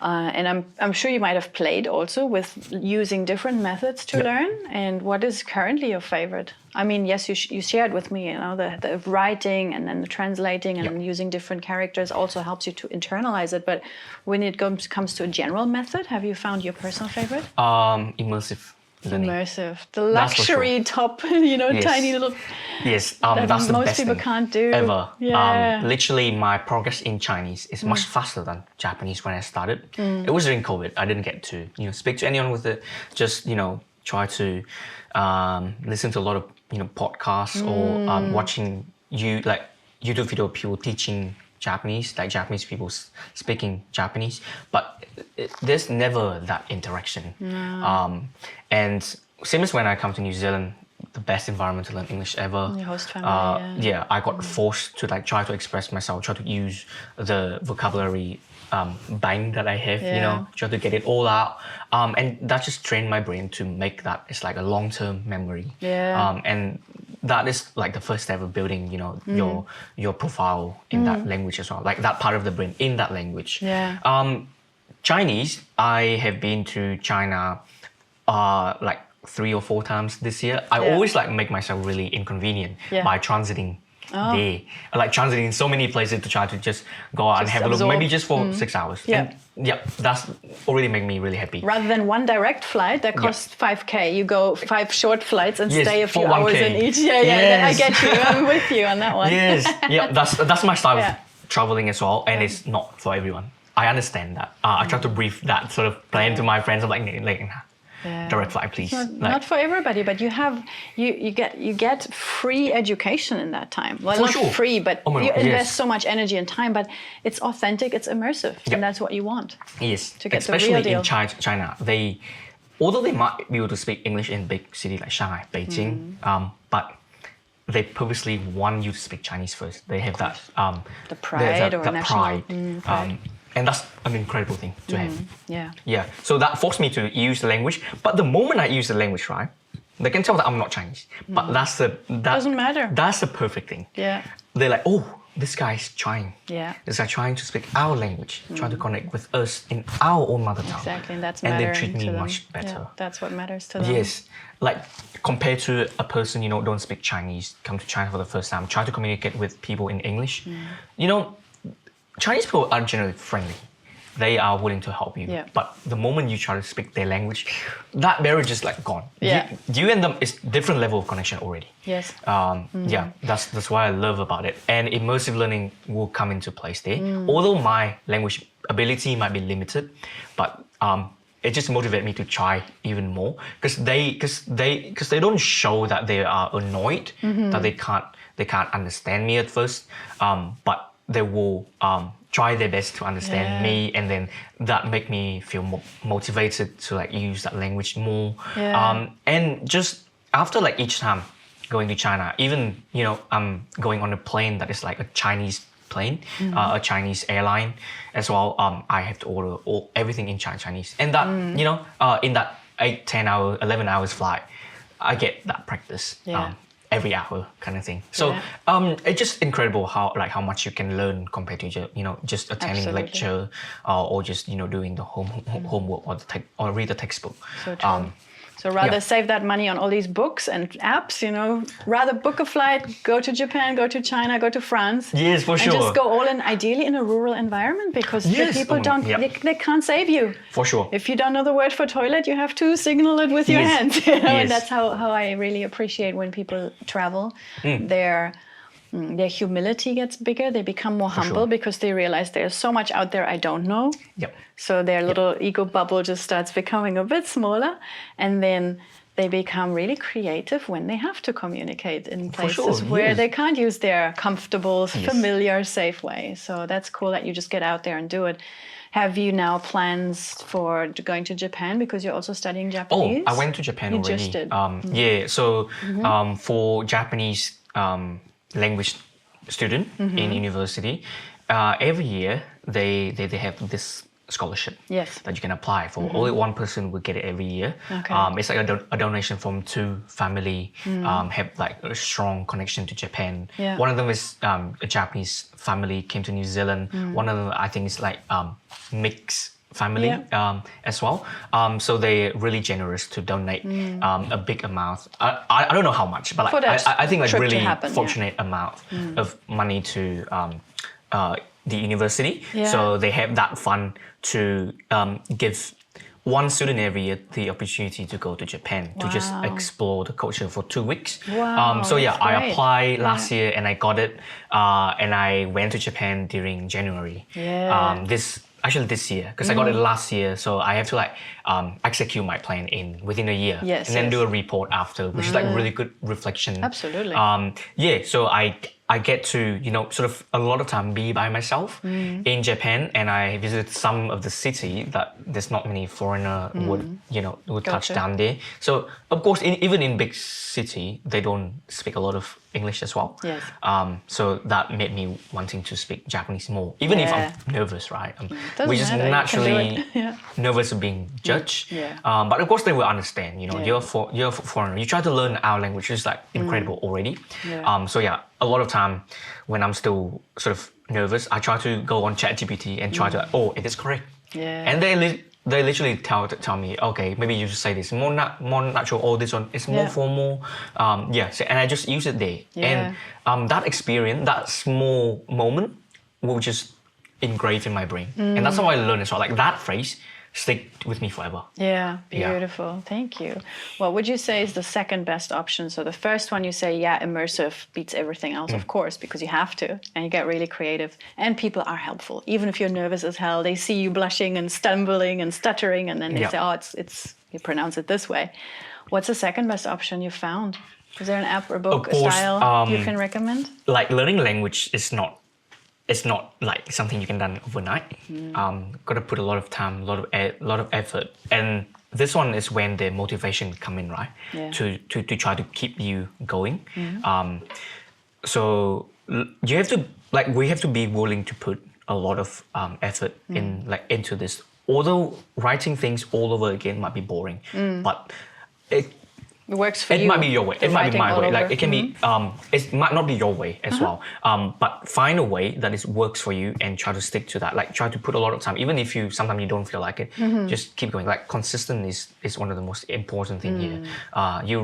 [SPEAKER 1] And I'm sure you might have played also with using different methods to learn. And what is currently your favorite? I mean, yes, you shared with me, the writing and then the translating and using different characters also helps you to internalize it. But when it comes to a general method, have you found your personal favorite?
[SPEAKER 2] Immersive learning.
[SPEAKER 1] Immersive, the luxury top, tiny little.
[SPEAKER 2] Yes,
[SPEAKER 1] that
[SPEAKER 2] that's the
[SPEAKER 1] most
[SPEAKER 2] best
[SPEAKER 1] people
[SPEAKER 2] thing
[SPEAKER 1] can't do
[SPEAKER 2] ever.
[SPEAKER 1] Yeah.
[SPEAKER 2] Literally, my progress in Chinese is much faster than Japanese when I started. It was during COVID. I didn't get to speak to anyone with it. Just try to listen to a lot of podcasts or watching YouTube video of people teaching Japanese, like Japanese people speaking Japanese, but there's never that interaction. And same as when I come to New Zealand, the best environment to learn English ever.
[SPEAKER 1] Your host family,
[SPEAKER 2] I got forced to try to express myself, try to use the vocabulary bank that I have, try to get it all out. And that just trained my brain to make that it's like a long-term memory. And that is like the first step of building, your profile in that language as well, like that part of the brain in that language. Chinese, I have been to China like 3 or 4 times this year. I always make myself really inconvenient by transiting there. I like transiting in so many places to try to just go out and have a look, maybe just for 6 hours. And that's already made me really happy.
[SPEAKER 1] Rather than one direct flight that costs 5K, you go 5 short flights and stay a few hours in each. I get you. I'm with you on that one.
[SPEAKER 2] That's my style of traveling as well, and it's not for everyone. I understand that. I try to brief that sort of plan to my friends. I'm like direct flight, please.
[SPEAKER 1] Not for everybody, but you get free education in that time. Well, not free, but you invest so much energy and time. But it's authentic, it's immersive, and that's what you want.
[SPEAKER 2] Yes,
[SPEAKER 1] to get
[SPEAKER 2] especially
[SPEAKER 1] the real deal.
[SPEAKER 2] In China, although they might be able to speak English in big cities like Shanghai, Beijing, but they purposely want you to speak Chinese first. They have that
[SPEAKER 1] the pride
[SPEAKER 2] pride. And that's an incredible thing to have. So that forced me to use the language. But the moment I use the language, right, they can tell that I'm not Chinese. But
[SPEAKER 1] doesn't matter.
[SPEAKER 2] That's the perfect thing. They're like, oh, this guy's trying. This guy trying to speak our language, trying to connect with us in our own mother tongue.
[SPEAKER 1] Exactly, and that's
[SPEAKER 2] and
[SPEAKER 1] mattering
[SPEAKER 2] they treat me
[SPEAKER 1] to them.
[SPEAKER 2] much better.
[SPEAKER 1] That's what matters to them.
[SPEAKER 2] Yes, like compared to a person don't speak Chinese, come to China for the first time, try to communicate with people in English. Chinese people are generally friendly. They are willing to help you. But the moment you try to speak their language, that barrier just gone. You and them is different level of connection already. That's what I love about it. And immersive learning will come into place there. Although my language ability might be limited, but it just motivated me to try even more because they don't show that they are annoyed that they can't understand me at first, but they will try their best to understand me, and then that make me feel more motivated to use that language more. And just after each time going to China, even I'm going on a plane that is a Chinese plane, a Chinese airline as well. I have to order everything in Chinese, and that in that 8, 10 hour, 11 hours flight, I get that practice. Every hour kind of thing. So it's just incredible how much you can learn compared to just attending lecture or just doing the homework or read the textbook.
[SPEAKER 1] So true. So rather save that money on all these books and apps, rather book a flight, go to Japan, go to China, go to France.
[SPEAKER 2] Yes, for sure.
[SPEAKER 1] And just go all in, ideally in a rural environment, because the people they can't save you.
[SPEAKER 2] For sure.
[SPEAKER 1] If you don't know the word for toilet, you have to signal it with your hands. And that's how I really appreciate when people travel. Their humility gets bigger. They become more humble because they realize there's so much out there I don't know. So their little ego bubble just starts becoming a bit smaller. And then they become really creative when they have to communicate in places where they can't use their comfortable, familiar, safe way. So that's cool that you just get out there and do it. Have you now plans for going to Japan because you're also studying Japanese?
[SPEAKER 2] Oh, I went to Japan already.
[SPEAKER 1] You just did.
[SPEAKER 2] So for Japanese language student in university, every year they have this scholarship that you can apply for. Only one person will get it every year. It's like a donation from 2 family have a strong connection to Japan. One of them is a Japanese family came to New Zealand. One of them I think is mixed family as well. So they're really generous to donate a big amount. I don't know how much, but like, I think like really fortunate amount of money to the university. So they have that fund to give one student every year the opportunity to go to Japan to just explore the culture for 2 weeks. So yeah, I applied last year and I got it, and I went to Japan during January. This year, because I got it last year, so I have to like execute my plan within a year, and then do a report after, which is like really good reflection.
[SPEAKER 1] Absolutely.
[SPEAKER 2] So I get to, you know, sort of a lot of time be by myself in Japan, and I visited some of the city that there's not many foreigner would touch down there. So of course, even in big city, they don't speak a lot of English as well. So that made me wanting to speak Japanese more, even if I'm nervous, right? We're just naturally nervous of being judged. But of course, they will understand. You know, you're a foreigner. You try to learn our language, which is like incredible already. So yeah, a lot of time when I'm still sort of nervous, I try to go on ChatGPT and try to it is correct. And they literally tell me, okay, maybe you should say this more natural, or this one is more formal. And I just use it there. And that experience, that small moment, will just engrave in my brain. And that's how I learn as well. Like that phrase stick with me forever.
[SPEAKER 1] Yeah, beautiful. Thank you. What would you say is the second best option? So the first one you say, immersive beats everything else, of course, because you have to, and you get really creative. And people are helpful. Even if you're nervous as hell, they see you blushing and stumbling and stuttering, and then they say, it's you pronounce it this way. What's the second best option you found? Is there an app or book, a style you can recommend?
[SPEAKER 2] Like learning language is not, it's not like something you can done overnight. Got to put a lot of time, a lot of effort, and this one is when the motivation come in, right? To try to keep you going. So you have to we have to be willing to put a lot of effort into this. Although writing things all over again might be boring, but it
[SPEAKER 1] works for you.
[SPEAKER 2] It might be your way. It might be my way. Like it can be. It might not be your way as well. But find a way that is works for you and try to stick to that. Like try to put a lot of time, even if sometimes you don't feel like it. Just keep going. Like consistent is one of the most important thing here. You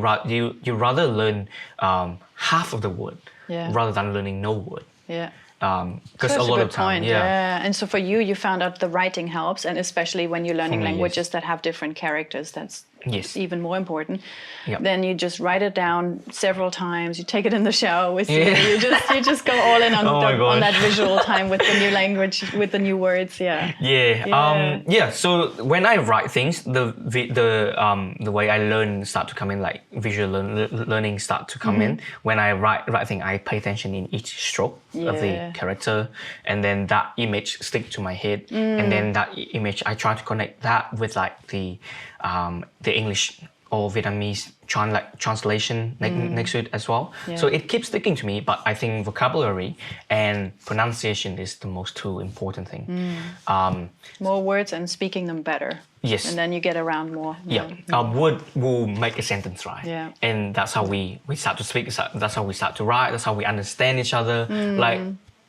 [SPEAKER 2] rather learn half of the word rather than learning no word. Because a lot of time,
[SPEAKER 1] and so for you found out the writing helps, and especially when you're learning languages that have different characters, that's even more important. Then you just write it down several times. You take it in the shower with you. You just go all in on that visual time with the new language, with the new words.
[SPEAKER 2] So when I write things, the way I learn start to come in, like visual learning start to come in. When I write thing, I pay attention in each stroke of the character, and then that image stick to my head, and then that image I try to connect that with like the English or Vietnamese translation next to it as well. So it keeps sticking to me, but I think vocabulary and pronunciation is the most two important thing.
[SPEAKER 1] More words and speaking them better.
[SPEAKER 2] Yes.
[SPEAKER 1] And then you get around more.
[SPEAKER 2] A word will make a sentence, right? And that's how we start to speak, that's how we start to write, that's how we understand each other. Like,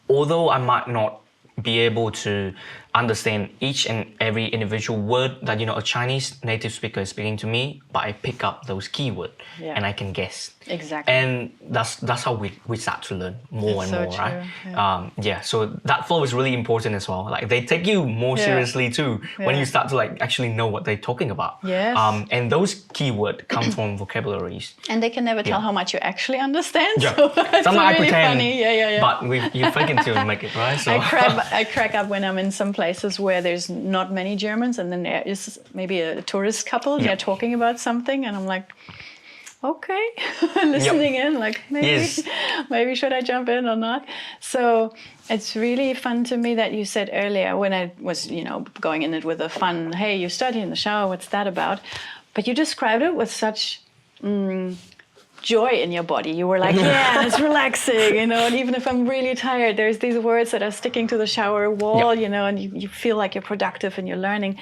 [SPEAKER 2] although I might not be able to understand each and every individual word that a Chinese native speaker is speaking to me, but I pick up those keywords and I can guess.
[SPEAKER 1] Exactly.
[SPEAKER 2] And that's how we start to learn more and more, right? So that flow is really important as well. Like they take you more seriously too when you start to like actually know what they're talking about. And those keywords come from vocabularies.
[SPEAKER 1] And they can never tell how much you actually understand.
[SPEAKER 2] So
[SPEAKER 1] it's
[SPEAKER 2] really
[SPEAKER 1] I
[SPEAKER 2] pretend,
[SPEAKER 1] funny.
[SPEAKER 2] But you fake it to make it, right? So
[SPEAKER 1] I crack up when I'm in some places where there's not many Germans, and then there is maybe a tourist couple, they're talking about something, and I'm like, okay, listening in, like maybe should I jump in or not? So it's really fun to me that you said earlier when I was, going in it with a fun, hey, you study in the shower, what's that about? But you described it with such joy in your body. You were like, yeah, it's relaxing, you know, and even if I'm really tired, there's these words that are sticking to the shower wall, you know, and you feel like you're productive and you're learning.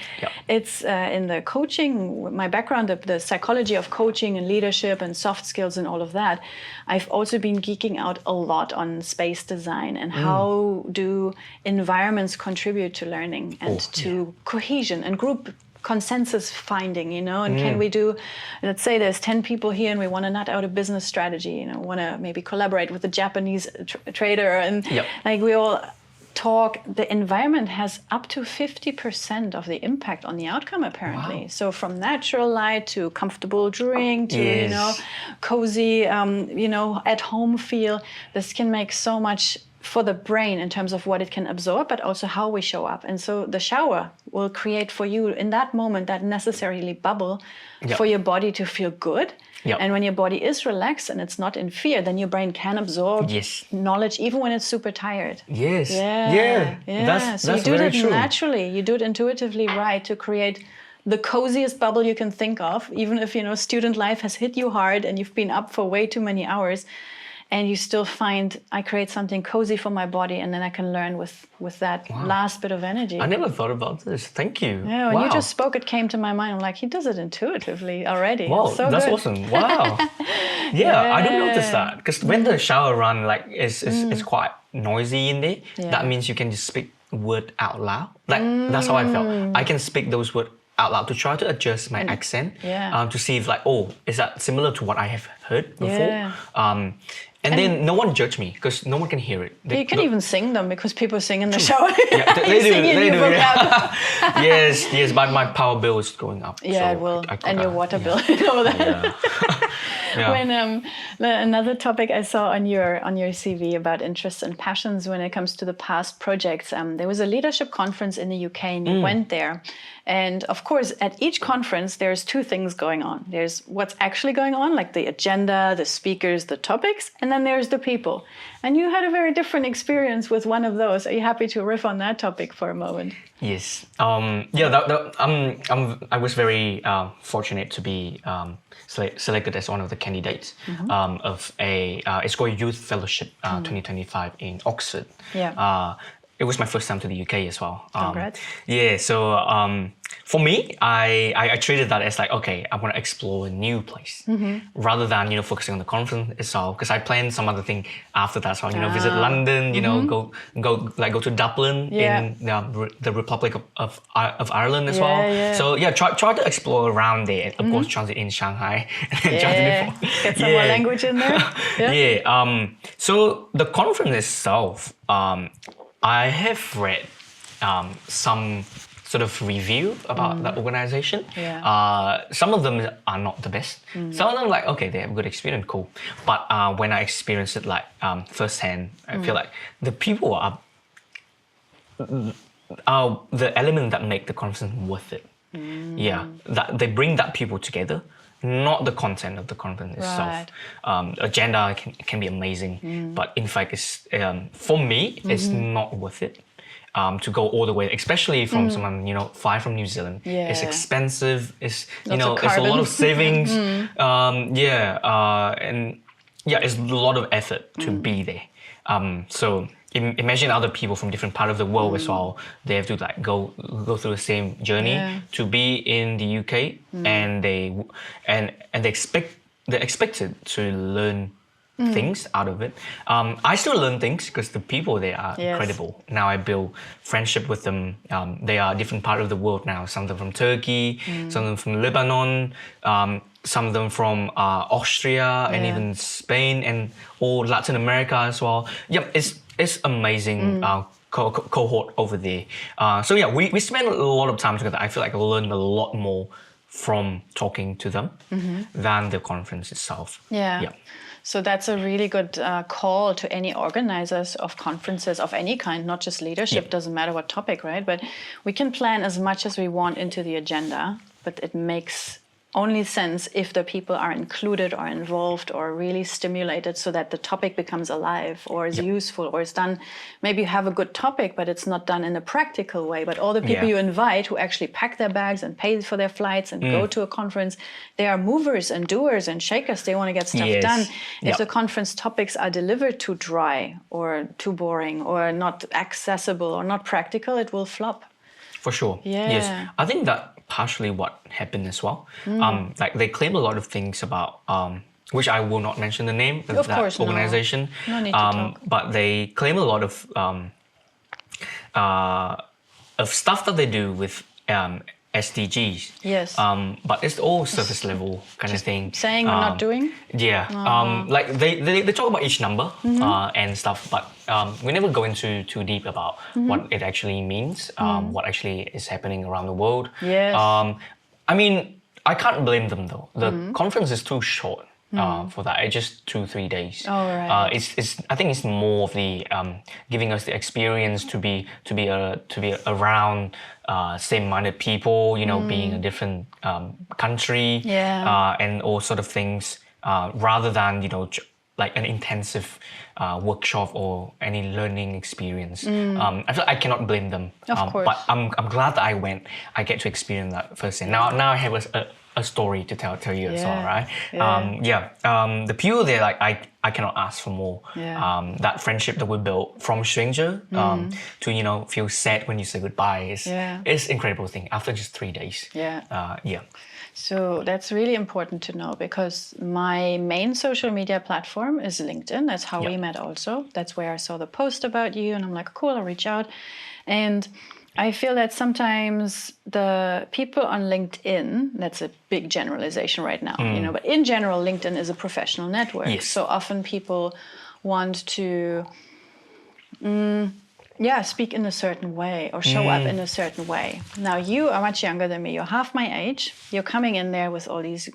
[SPEAKER 1] It's in the coaching, my background, the psychology of coaching and leadership and soft skills and all of that. I've also been geeking out a lot on space design and how do environments contribute to learning and to cohesion and group consensus finding, you know, and can we do, let's say there's 10 people here and we want to nut out a business strategy, you know, want to maybe collaborate with a Japanese trader and like we all talk, the environment has up to 50% of the impact on the outcome apparently. So from natural light to comfortable drink to, you know, cozy, you know, at home feel, this can make so much for the brain in terms of what it can absorb, but also how we show up. And so the shower will create for you in that moment that necessarily bubble for your body to feel good. And when your body is relaxed and it's not in fear, then your brain can absorb knowledge even when it's super tired. So you do it naturally, you do it intuitively right to create the coziest bubble you can think of, even if, you know, student life has hit you hard and you've been up for way too many hours. And you still find, I create something cozy for my body and then I can learn with that last bit of energy.
[SPEAKER 2] I never thought about this. Thank you.
[SPEAKER 1] Yeah, when you just spoke, it came to my mind. I'm like, he does it intuitively already.
[SPEAKER 2] Wow,
[SPEAKER 1] so
[SPEAKER 2] that's
[SPEAKER 1] good.
[SPEAKER 2] awesome. Wow. I don't notice that. Because when the shower run is quite noisy in there, that means you can just speak word out loud. Like that's how I felt. I can speak those words out loud to try to adjust my accent to see if like, oh, is that similar to what I have heard before? And then no one judge me because no one can hear it.
[SPEAKER 1] You can even sing them because people sing in the shower.
[SPEAKER 2] They do. Yes, but my power bill is going up.
[SPEAKER 1] Yeah, it will. And your water bill. You know that. When another topic I saw on your CV about interests and passions when it comes to the past projects, there was a leadership conference in the UK and you went there. And of course, at each conference, there's two things going on. There's what's actually going on, like the agenda, the speakers, the topics, and then there's the people. And you had a very different experience with one of those. Are you happy to riff on that topic for a moment?
[SPEAKER 2] Yes. I was very fortunate to be selected as one of the candidates of it's called Youth Fellowship 2025 in Oxford. It was my first time to the UK as well.
[SPEAKER 1] Congrats.
[SPEAKER 2] So for me, I treated that as like, okay, I want to explore a new place rather than, you know, focusing on the conference itself. Because I planned some other thing after that. So, you know, visit London, you know, go to Dublin in the Republic of Ireland as well. So try to explore around there. Of course, transit in Shanghai.
[SPEAKER 1] Get some more language in there.
[SPEAKER 2] So the conference itself, I have read some sort of review about the organization. Some of them are not the best. Some of them like, okay, they have good experience, cool. But when I experienced it like firsthand, I feel like the people are the element that make the conference worth it. That they bring that people together. Not the content of the conference itself. Agenda can be amazing, but in fact, it's, for me, it's not worth it to go all the way, especially from someone, you know, fly from New Zealand. It's expensive. It's, you know, it's a lot of savings. And it's a lot of effort to be there. So imagine other people from different parts of the world as well. They have to like go through the same journey to be in the UK, and they expected to learn things out of it. I still learn things because the people there are incredible. Now I build friendship with them. They are different part of the world now. Some of them from Turkey, some of them from Lebanon, some of them from Austria and even Spain and or Latin America as well. It's amazing cohort over there. We spend a lot of time together. I feel like I learned a lot more from talking to them than the conference itself.
[SPEAKER 1] So that's a really good call to any organizers of conferences of any kind, not just leadership, doesn't matter what topic, right? But we can plan as much as we want into the agenda, but it makes only sense if the people are included or involved or really stimulated so that the topic becomes alive or is useful or is done. Maybe you have a good topic, but it's not done in a practical way. But all the people you invite who actually pack their bags and pay for their flights and go to a conference, they are movers and doers and shakers. They want to get stuff done. If the conference topics are delivered too dry or too boring or not accessible or not practical, it will flop.
[SPEAKER 2] For sure.
[SPEAKER 1] Yeah.
[SPEAKER 2] Yes. I think that partially what happened as well. Like they claim a lot of things about, which I will not mention the name of that organization.
[SPEAKER 1] No need to talk.
[SPEAKER 2] But they claim a lot of stuff that they do with SDGs.
[SPEAKER 1] Yes.
[SPEAKER 2] But it's all surface level kind of thing.
[SPEAKER 1] Saying or not doing?
[SPEAKER 2] Yeah. Like they talk about each number and stuff, but we never go into too deep about what it actually means, what actually is happening around the world.
[SPEAKER 1] Yes.
[SPEAKER 2] I mean, I can't blame them though. The conference is too short. For that, it's just 2-3 days.
[SPEAKER 1] Oh, right.
[SPEAKER 2] I think it's more of the giving us the experience to be around same-minded people, you know, being a different country, and all sort of things, rather than, you know, like an intensive workshop or any learning experience. I feel like I cannot blame them.
[SPEAKER 1] Of course.
[SPEAKER 2] But I'm glad that I went. I get to experience that firsthand. Now I have a story to tell you as well, right? The people there, like I cannot ask for more. That friendship that we built from stranger to, you know, feel sad when you say goodbye is incredible thing after just 3 days. So
[SPEAKER 1] that's really important to know, because my main social media platform is LinkedIn. That's how we met also. That's where I saw the post about you and I'm like, cool, I'll reach out. And I feel that sometimes the people on LinkedIn, that's a big generalization right now, you know, but in general, LinkedIn is a professional network. So often people want to, speak in a certain way or show up in a certain way. Now, you are much younger than me. You're half my age. You're coming in there with all these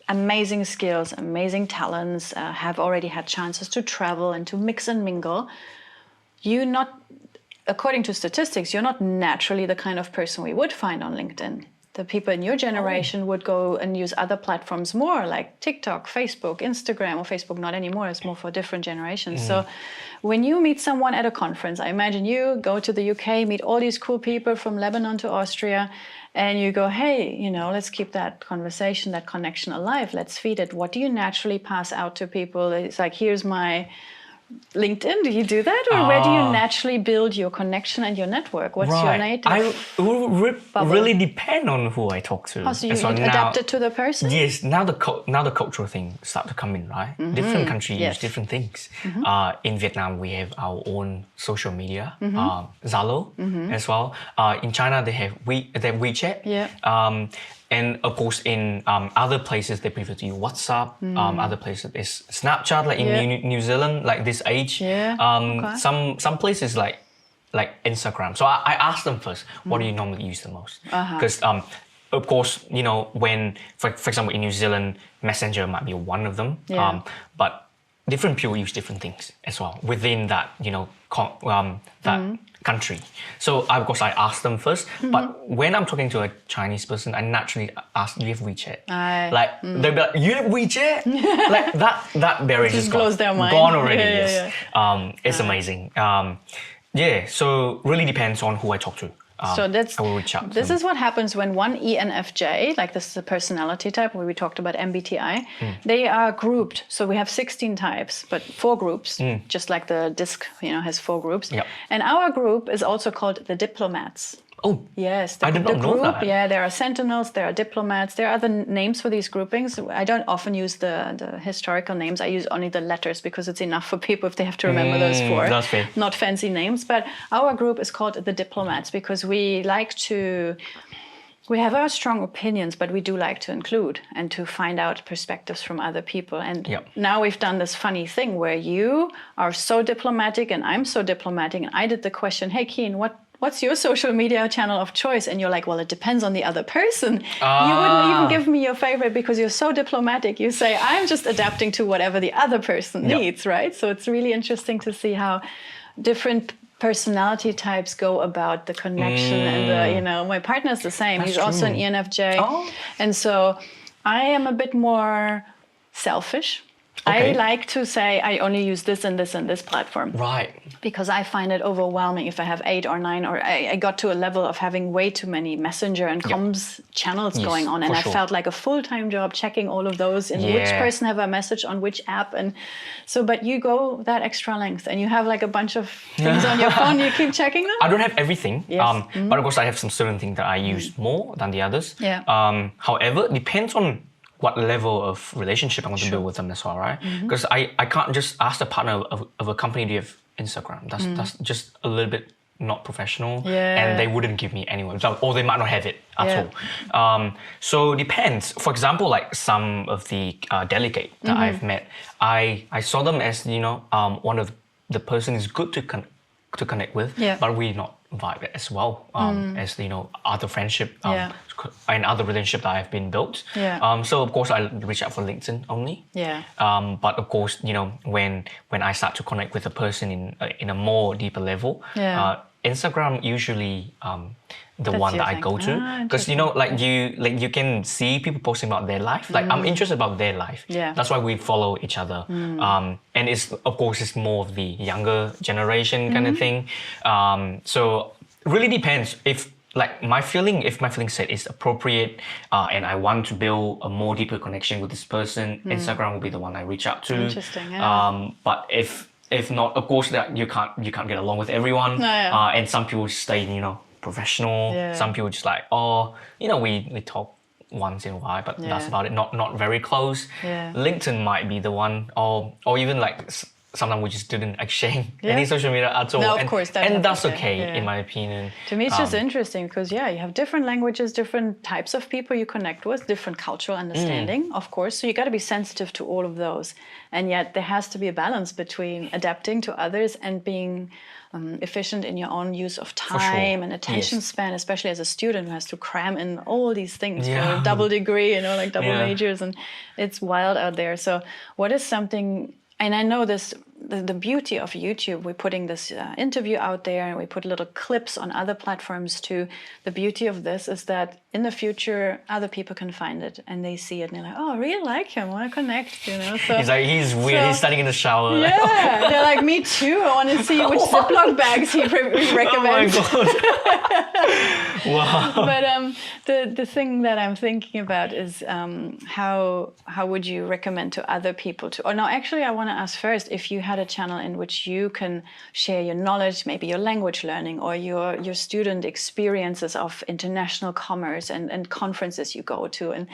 [SPEAKER 1] amazing skills, amazing talents, have already had chances to travel and to mix and mingle. According to statistics, you're not naturally the kind of person we would find on LinkedIn. The people in your generation would go and use other platforms more, like TikTok, Facebook, Instagram, or Facebook not anymore, it's more for different generations. So when you meet someone at a conference, I imagine you go to the UK, meet all these cool people from Lebanon to Austria, and you go, hey, you know, let's keep that conversation, that connection alive, let's feed it. What do you naturally pass out to people? It's like, here's my LinkedIn, do you do that? Or where do you naturally build your connection and your network? What's your native
[SPEAKER 2] It really depend on who I talk to.
[SPEAKER 1] So you adapt it to the person?
[SPEAKER 2] Yes, now the cultural thing start to come in, right? Different countries use different things. In Vietnam, we have our own social media, Zalo as well. In China, they have WeChat. And of course, in other places, they prefer to use WhatsApp. Other places is Snapchat, like in New Zealand, like this age. Some places like Instagram. So I asked them first, what do you normally use the most? Because of course, you know, when, for example, in New Zealand, Messenger might be one of them. But different people use different things as well within that, you know, country. So of course I asked them first, but when I'm talking to a Chinese person, I naturally ask, do you have WeChat? They'll be like, you have WeChat? Like that barrier just
[SPEAKER 1] blows their mind.
[SPEAKER 2] Gone already. It's amazing. So really depends on who I talk to.
[SPEAKER 1] So
[SPEAKER 2] I will reach out.
[SPEAKER 1] This is what happens when one ENFJ, like this is a personality type where we talked about MBTI, they are grouped. So we have 16 types, but 4 groups, just like the disc, you know, has 4 groups. And our group is also called the diplomats.
[SPEAKER 2] Oh,
[SPEAKER 1] yes.
[SPEAKER 2] I did not know that.
[SPEAKER 1] Yeah, there are sentinels, there are diplomats, there are other names for these groupings. I don't often use the historical names. I use only the letters because it's enough for people if they have to remember those 4.
[SPEAKER 2] That's fair.
[SPEAKER 1] Not fancy names. But our group is called the diplomats because we have our strong opinions, but we do like to include and to find out perspectives from other people. And now we've done this funny thing where you are so diplomatic and I'm so diplomatic. And I did the question, hey, Kien, what's your social media channel of choice? And you're like, well, it depends on the other person. You wouldn't even give me your favorite because you're so diplomatic. You say, I'm just adapting to whatever the other person needs, right? So it's really interesting to see how different personality types go about the connection. And, you know, my partner's the same. He's also an ENFJ. And so I am a bit more selfish.
[SPEAKER 2] Okay.
[SPEAKER 1] I like to say I only use this and this and this platform.
[SPEAKER 2] Right.
[SPEAKER 1] Because I find it overwhelming if I have 8 or 9, or I got to a level of having way too many messenger and comms channels going on. And I felt like a full-time job checking all of those and which person have a message on which app. And so, but you go that extra length and you have like a bunch of things on your phone, you keep checking them?
[SPEAKER 2] I don't have everything.
[SPEAKER 1] Yes.
[SPEAKER 2] But of course I have some certain things that I use more than the others.
[SPEAKER 1] Yeah.
[SPEAKER 2] However, it depends on what level of relationship I want to build with them as well, right? Because I can't just ask the partner of a company, do you have Instagram? That's just a little bit not professional, and they wouldn't give me anyone, or they might not have it at all. So it depends. For example, like some of the delegate that I've met, I saw them as one of the person is good to connect with, but we not vibe as well as other friendship and other relationship that I've been built. So of course I reach out for LinkedIn only. But of course when I start to connect with a person in a more deeper level, Instagram usually the
[SPEAKER 1] That's
[SPEAKER 2] one
[SPEAKER 1] your
[SPEAKER 2] that I
[SPEAKER 1] thing.
[SPEAKER 2] go to, because you can see people posting about their life. Like I'm interested about their life. That's why we follow each other. And it's of course it's more of the younger generation kind of thing. So it really depends if my feeling set is appropriate and I want to build a more deeper connection with this person, Instagram will be the one I reach out to.
[SPEAKER 1] Interesting.
[SPEAKER 2] But if not, of course that you can't get along with everyone. And some people stay professional. Some people just like, we talk once in a while, but that's about it. Not very close. LinkedIn might be the one, or even like sometimes we just didn't exchange any social media at all.
[SPEAKER 1] No, of course,
[SPEAKER 2] and that's okay in my opinion.
[SPEAKER 1] To me, it's just interesting because you have different languages, different types of people you connect with, different cultural understanding, of course. So you got to be sensitive to all of those, and yet there has to be a balance between adapting to others and being efficient in your own use of time and attention span, especially as a student who has to cram in all these things for a double degree, like double majors, and it's wild out there. So what is something, and I know this, the beauty of YouTube, we're putting this interview out there and we put little clips on other platforms too. The beauty of this is that in the future, other people can find it and they see it and they're like, oh, I really like him, I want to connect, So
[SPEAKER 2] he's weird, he's standing in the shower.
[SPEAKER 1] Yeah, they're like, me too, I want to see which Ziploc bags he recommends.
[SPEAKER 2] Oh my God. Wow.
[SPEAKER 1] But the thing that I'm thinking about is how would you recommend to other people to, or no, actually I want to ask first, if you had a channel in which you can share your knowledge, maybe your language learning or your student experiences of international commerce and conferences you go to and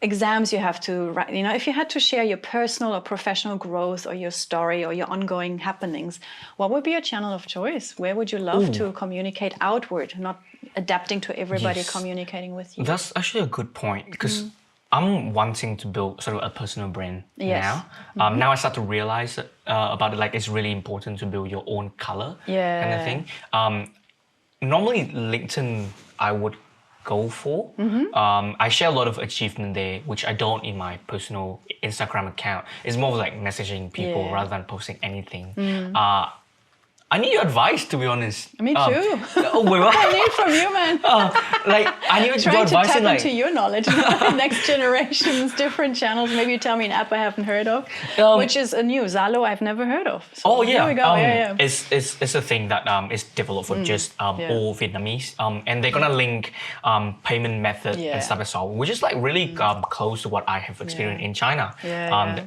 [SPEAKER 1] exams you have to write, if you had to share your personal or professional growth or your story or your ongoing happenings, what would be your channel of choice? Where would you love to communicate outward, not adapting to everybody communicating with you?
[SPEAKER 2] That's actually a good point, because I'm wanting to build sort of a personal brand now. Now I start to realize about it, like it's really important to build your own color kind of thing. Normally LinkedIn I would go for. I share a lot of achievement there, which I don't in my personal Instagram account. It's more of like messaging people rather than posting anything. I need your advice, to be honest.
[SPEAKER 1] Me too.
[SPEAKER 2] Oh, wait, what?
[SPEAKER 1] I need from you, man.
[SPEAKER 2] I need your advice.
[SPEAKER 1] Trying to tap into your knowledge. Next generations, different channels. Maybe you tell me an app I haven't heard of, which is a new Zalo I've never heard of. So here we go.
[SPEAKER 2] It's a thing that is developed for just all Vietnamese, and they're gonna link payment method and stuff as well, which is like really close to what I have experienced in China.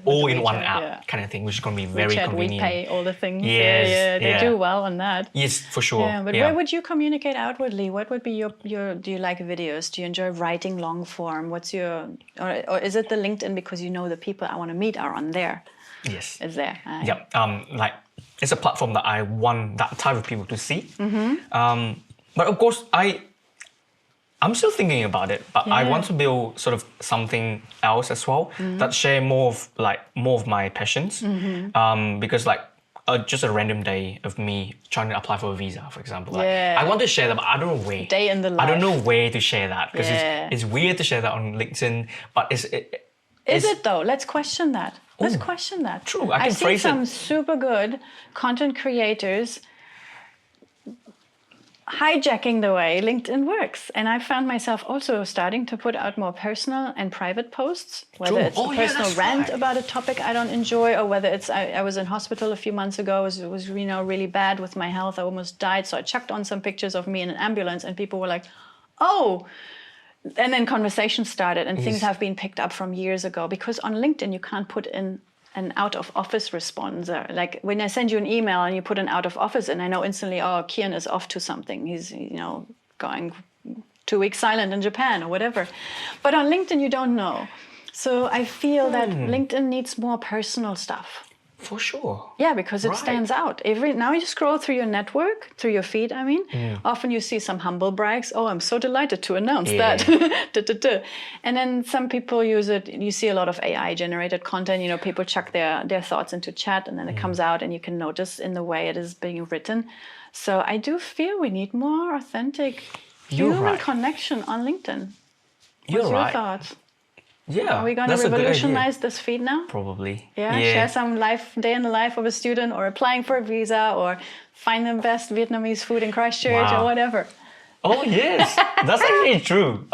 [SPEAKER 2] All in one app kind of thing, which is gonna be very convenient.
[SPEAKER 1] WePay, all the things.
[SPEAKER 2] They
[SPEAKER 1] do well on that.
[SPEAKER 2] Yes, for sure.
[SPEAKER 1] But where would you communicate outwardly? What would be your do you like videos? Do you enjoy writing long form? What's your, or is it the LinkedIn because you know the people I want to meet are on there?
[SPEAKER 2] Yes.
[SPEAKER 1] It's there.
[SPEAKER 2] Like it's a platform that I want that type of people to see. But of course I'm still thinking about it, but I want to build sort of something else as well that share more of my passions. Because just a random day of me trying to apply for a visa, for example. I want to share that, but I don't know where.
[SPEAKER 1] Day in the life.
[SPEAKER 2] I don't know where to share that, because it's weird to share that on LinkedIn, but is
[SPEAKER 1] it though? Let's question that. Let's question that.
[SPEAKER 2] True, I can
[SPEAKER 1] I've
[SPEAKER 2] phrase
[SPEAKER 1] seen some super good content creators hijacking the way LinkedIn works. And I found myself also starting to put out more personal and private posts, whether it's a personal rant about a topic I don't enjoy, or whether it's I was in hospital a few months ago. It was really bad with my health. I almost died. So I chucked on some pictures of me in an ambulance, and people were like, oh. And then conversations started, and things have been picked up from years ago, because on LinkedIn you can't put in an out of office response. Like when I send you an email and you put an out of office, and I know instantly, oh, Kien is off to something. He's, going 2 weeks silent in Japan or whatever. But on LinkedIn, you don't know. So I feel that LinkedIn needs more personal stuff.
[SPEAKER 2] For sure.
[SPEAKER 1] Yeah, because it stands out. Now you scroll through your network, through your feed, often you see some humble brags. Oh, I'm so delighted to announce that. And then some people use it. You see a lot of AI generated content. People chuck their thoughts into chat, and then it comes out, and you can notice in the way it is being written. So I do feel we need more authentic human connection on LinkedIn. What's your thoughts?
[SPEAKER 2] Yeah,
[SPEAKER 1] are we going to revolutionize this feed now?
[SPEAKER 2] Probably.
[SPEAKER 1] Yeah, share some day in the life of a student, or applying for a visa, or find the best Vietnamese food in Christchurch, or whatever.
[SPEAKER 2] Oh yes, that's actually true.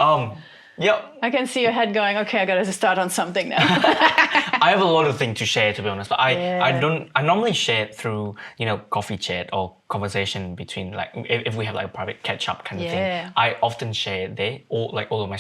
[SPEAKER 2] Yeah.
[SPEAKER 1] I can see your head going, okay, I got to start on something now.
[SPEAKER 2] I have a lot of things to share, to be honest, but I normally share it through, coffee chat or conversation between, like, if we have like a private catch up kind of thing. I often share it there, all of my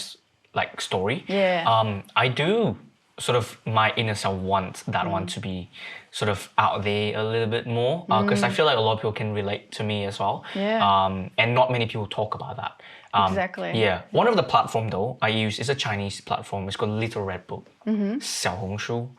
[SPEAKER 2] story. I do sort of, my inner self wants that one to be sort of out there a little bit more, because I feel like a lot of people can relate to me as well. And not many people talk about that.
[SPEAKER 1] Exactly.
[SPEAKER 2] Yeah. One of the platform though I use is a Chinese platform. It's called Little Red Book, 小红书.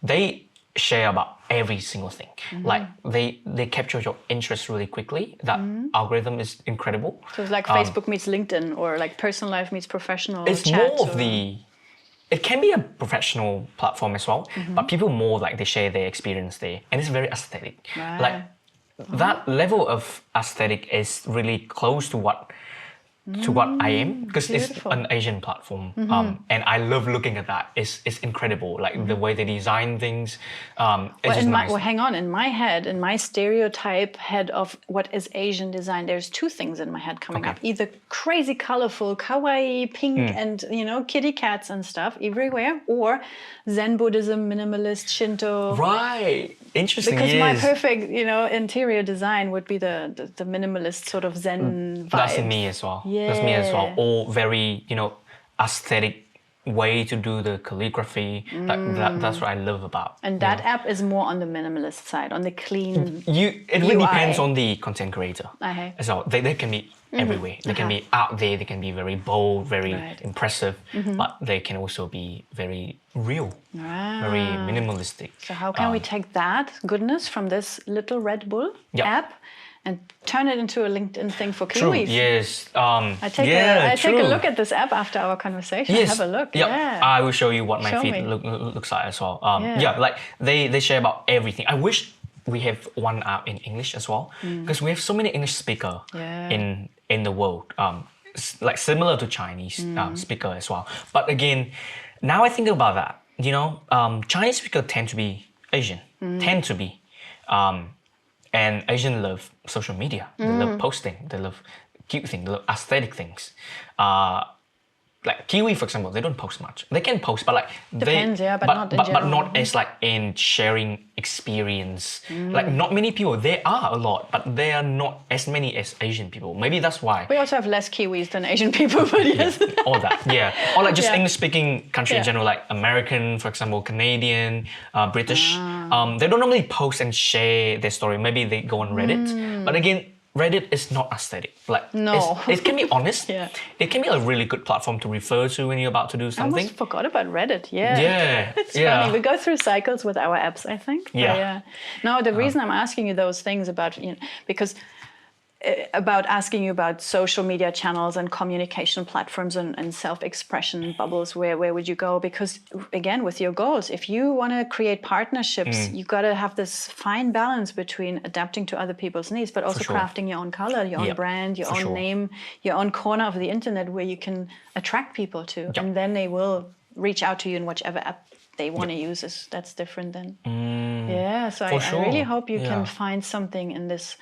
[SPEAKER 2] They share about every single thing. Like they capture your interest really quickly. That algorithm is incredible.
[SPEAKER 1] So it's like Facebook meets LinkedIn, or like personal life meets professional.
[SPEAKER 2] It's
[SPEAKER 1] chat,
[SPEAKER 2] more of it can be a professional platform as well, but people more like they share their experience there, and it's very aesthetic. Like that level of aesthetic is really close to what I am, because it's an Asian platform, and I love looking at that. It's incredible, like the way they design things. It's just nice.
[SPEAKER 1] Hang on, in my head, in my stereotype head of what is Asian design, there's two things in my head coming up: either crazy, colorful, kawaii, pink, and kitty cats and stuff everywhere, or Zen Buddhism, minimalist, Shinto.
[SPEAKER 2] Right. Interesting.
[SPEAKER 1] Because my perfect, interior design would be the minimalist sort of Zen vibe.
[SPEAKER 2] That's me as well. Yeah. That's me as well. All very, aesthetic way to do the calligraphy. That's what I love about.
[SPEAKER 1] And that app is more on the minimalist side, on the clean.
[SPEAKER 2] It really depends on the content creator.
[SPEAKER 1] Okay.
[SPEAKER 2] So they can be everywhere. They can be out there. They can be very bold, very impressive, but they can also be very real, very minimalistic.
[SPEAKER 1] So how can we take that goodness from this Little Red Bull app and turn it into a LinkedIn thing for Kiwis?
[SPEAKER 2] True. Yes.
[SPEAKER 1] I take a look at this app after our conversation.
[SPEAKER 2] Yes.
[SPEAKER 1] Have a look.
[SPEAKER 2] Yeah. I will show you what my feed looks like as well. Like they share about everything. I wish we have one app in English as well, because we have so many English speakers in the world, like similar to Chinese speaker as well. But again, now I think about that, Chinese speakers tend to be Asian, and Asians love social media. They love posting. They love cute things. They love aesthetic things. Like Kiwi, for example, they don't post much. They can post, but
[SPEAKER 1] depends, but not in general.
[SPEAKER 2] But not as like in sharing experience. Like not many people. There are a lot, but there are not as many as Asian people. Maybe that's why.
[SPEAKER 1] We also have less Kiwis than Asian people, but yes.
[SPEAKER 2] All that, or like just English-speaking country in general, like American, for example, Canadian, British. They don't normally post and share their story. Maybe they go on Reddit, but again, Reddit is not aesthetic. It can be honest. It can be a really good platform to refer to when you're about to do something.
[SPEAKER 1] I almost forgot about Reddit. It's funny. We go through cycles with our apps, I think. No, the reason I'm asking you those things about, because about asking you about social media channels and communication platforms and self-expression bubbles, where would you go? Because again, with your goals, if you want to create partnerships, you got to have this fine balance between adapting to other people's needs, but also crafting your own color, your own brand, your own name, your own corner of the internet where you can attract people to, and then they will reach out to you in whichever app they want to use. That's different then. So I really hope you can find something in this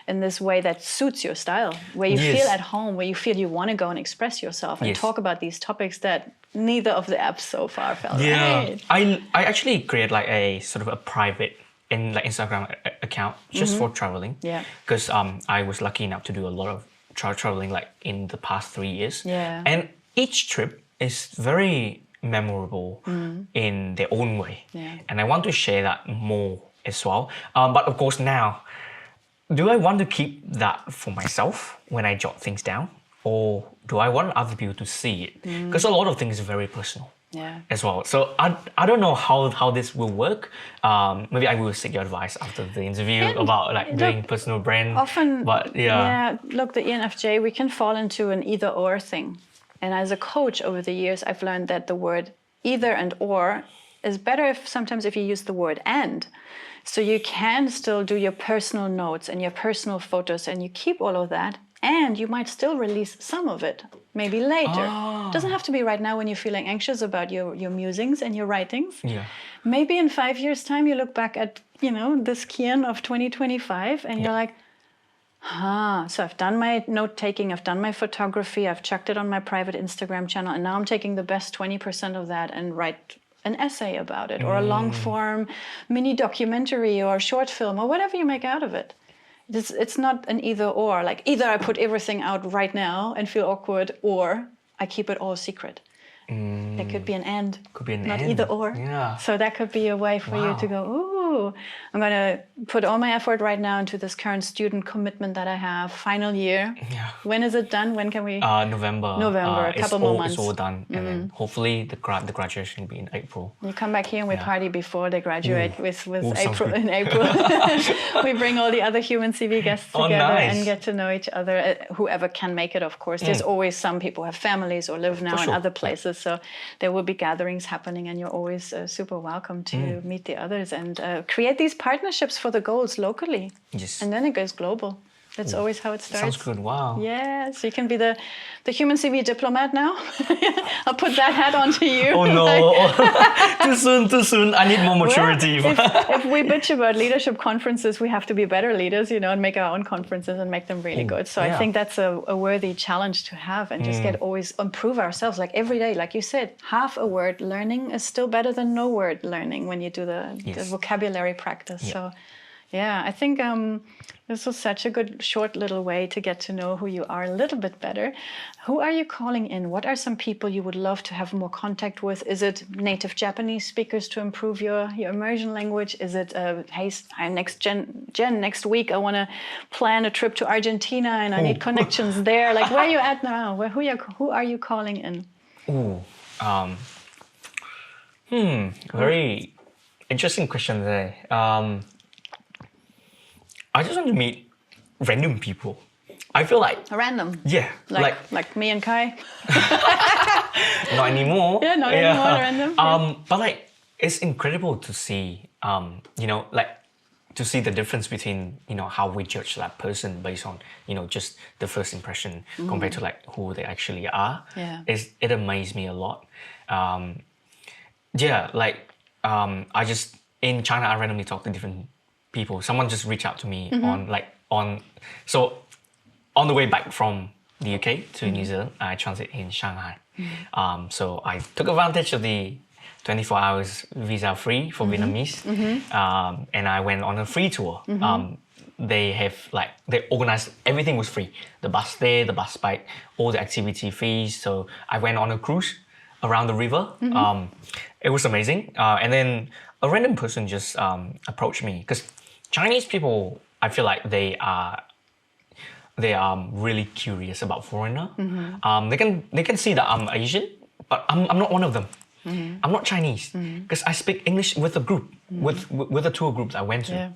[SPEAKER 1] in this way that suits your style, where you
[SPEAKER 2] Yes.
[SPEAKER 1] feel at home, where you feel you want to go and express yourself and
[SPEAKER 2] Yes.
[SPEAKER 1] talk about these topics that neither of the apps so far felt
[SPEAKER 2] Yeah,
[SPEAKER 1] right.
[SPEAKER 2] I actually create like a sort of a private in like Instagram account just for traveling.
[SPEAKER 1] Yeah.
[SPEAKER 2] Because I was lucky enough to do a lot of traveling like in the past 3 years.
[SPEAKER 1] Yeah.
[SPEAKER 2] And each trip is very memorable in their own way.
[SPEAKER 1] Yeah.
[SPEAKER 2] And I want to share that more as well. But of course now, do I want to keep that for myself when I jot things down? Or do I want other people to see it? Because a lot of things are very personal.
[SPEAKER 1] Yeah.
[SPEAKER 2] As well. So I don't know how this will work. Maybe I will seek your advice after the interview about like doing personal brand.
[SPEAKER 1] Often,
[SPEAKER 2] but yeah.
[SPEAKER 1] look, the ENFJ, we can fall into an either or thing. And as a coach over the years, I've learned that the word either and or is better if sometimes if you use the word and. So you can still do your personal notes and your personal photos and you keep all of that. And you might still release some of it, maybe later. It doesn't have to be right now when you're feeling anxious about your musings and your writings.
[SPEAKER 2] Yeah.
[SPEAKER 1] Maybe in 5 years' time, you look back at, this Kien of 2025 and you're like, so I've done my note-taking, I've done my photography, I've chucked it on my private Instagram channel, and now I'm taking the best 20% of that and write an essay about it, or a long-form mini documentary or short film, or whatever you make out of it. It's not an either or, like either I put everything out right now and feel awkward, or I keep it all secret. There could be an and,
[SPEAKER 2] Could be an
[SPEAKER 1] not
[SPEAKER 2] and.
[SPEAKER 1] either or.
[SPEAKER 2] Yeah.
[SPEAKER 1] So that could be a way for you to go, ooh, I'm going to put all my effort right now into this current student commitment that I have, final year.
[SPEAKER 2] Yeah.
[SPEAKER 1] When is it done? When can we?
[SPEAKER 2] November.
[SPEAKER 1] November, a couple more months.
[SPEAKER 2] It's all done. And then hopefully the graduation will be in April.
[SPEAKER 1] You come back here and we party before they graduate with
[SPEAKER 2] sounds
[SPEAKER 1] April
[SPEAKER 2] good.
[SPEAKER 1] in April. We bring all the other human CV guests together
[SPEAKER 2] nice.
[SPEAKER 1] and get to know each other. Whoever can make it, of course. There's always some people who have families or live now in
[SPEAKER 2] sure.
[SPEAKER 1] other places. So there will be gatherings happening and you're always super welcome to meet the others and create these partnerships for the goals locally.
[SPEAKER 2] Yes.
[SPEAKER 1] And then it goes global. That's always how it starts.
[SPEAKER 2] Sounds good. Wow.
[SPEAKER 1] Yeah, so you can be the human CV diplomat now. I'll put that hat onto you.
[SPEAKER 2] Oh no. Too soon. I need more maturity.
[SPEAKER 1] Well, if we bitch about leadership conferences, we have to be better leaders, and make our own conferences and make them really good. So I think that's a worthy challenge to have and just always improve ourselves. Like every day, like you said, half a word learning is still better than no word learning when you do the vocabulary practice.
[SPEAKER 2] Yeah.
[SPEAKER 1] So yeah, I think this was such a good short little way to get to know who you are a little bit better. Who are you calling in? What are some people you would love to have more contact with? Is it native Japanese speakers to improve your immersion language? Is it, hey, next week I want to plan a trip to Argentina and I need connections there. Like, where are you at now? Who are you calling in?
[SPEAKER 2] Very interesting question there. I just want to meet random people. I feel like
[SPEAKER 1] Random.
[SPEAKER 2] yeah,
[SPEAKER 1] Like me and Kai.
[SPEAKER 2] not anymore.
[SPEAKER 1] Yeah, not anymore. Random.
[SPEAKER 2] But like it's incredible to see, to see the difference between how we judge that person based on just the first impression compared to like who they actually are.
[SPEAKER 1] Yeah.
[SPEAKER 2] It amazed me a lot. I just in China I randomly talk to different people. Someone just reached out to me on the way back from the UK to New Zealand. I transit in Shanghai. So I took advantage of the 24 hours visa free for Vietnamese, and I went on a free tour. They organized everything was free. The bus there, the bus bike, all the activity fees. So I went on a cruise around the river. It was amazing. And then a random person just approached me because Chinese people, I feel like they are really curious about foreigner. They can see that I'm Asian, but I'm not one of them. I'm not Chinese because I speak English with a group, with the tour groups I went to.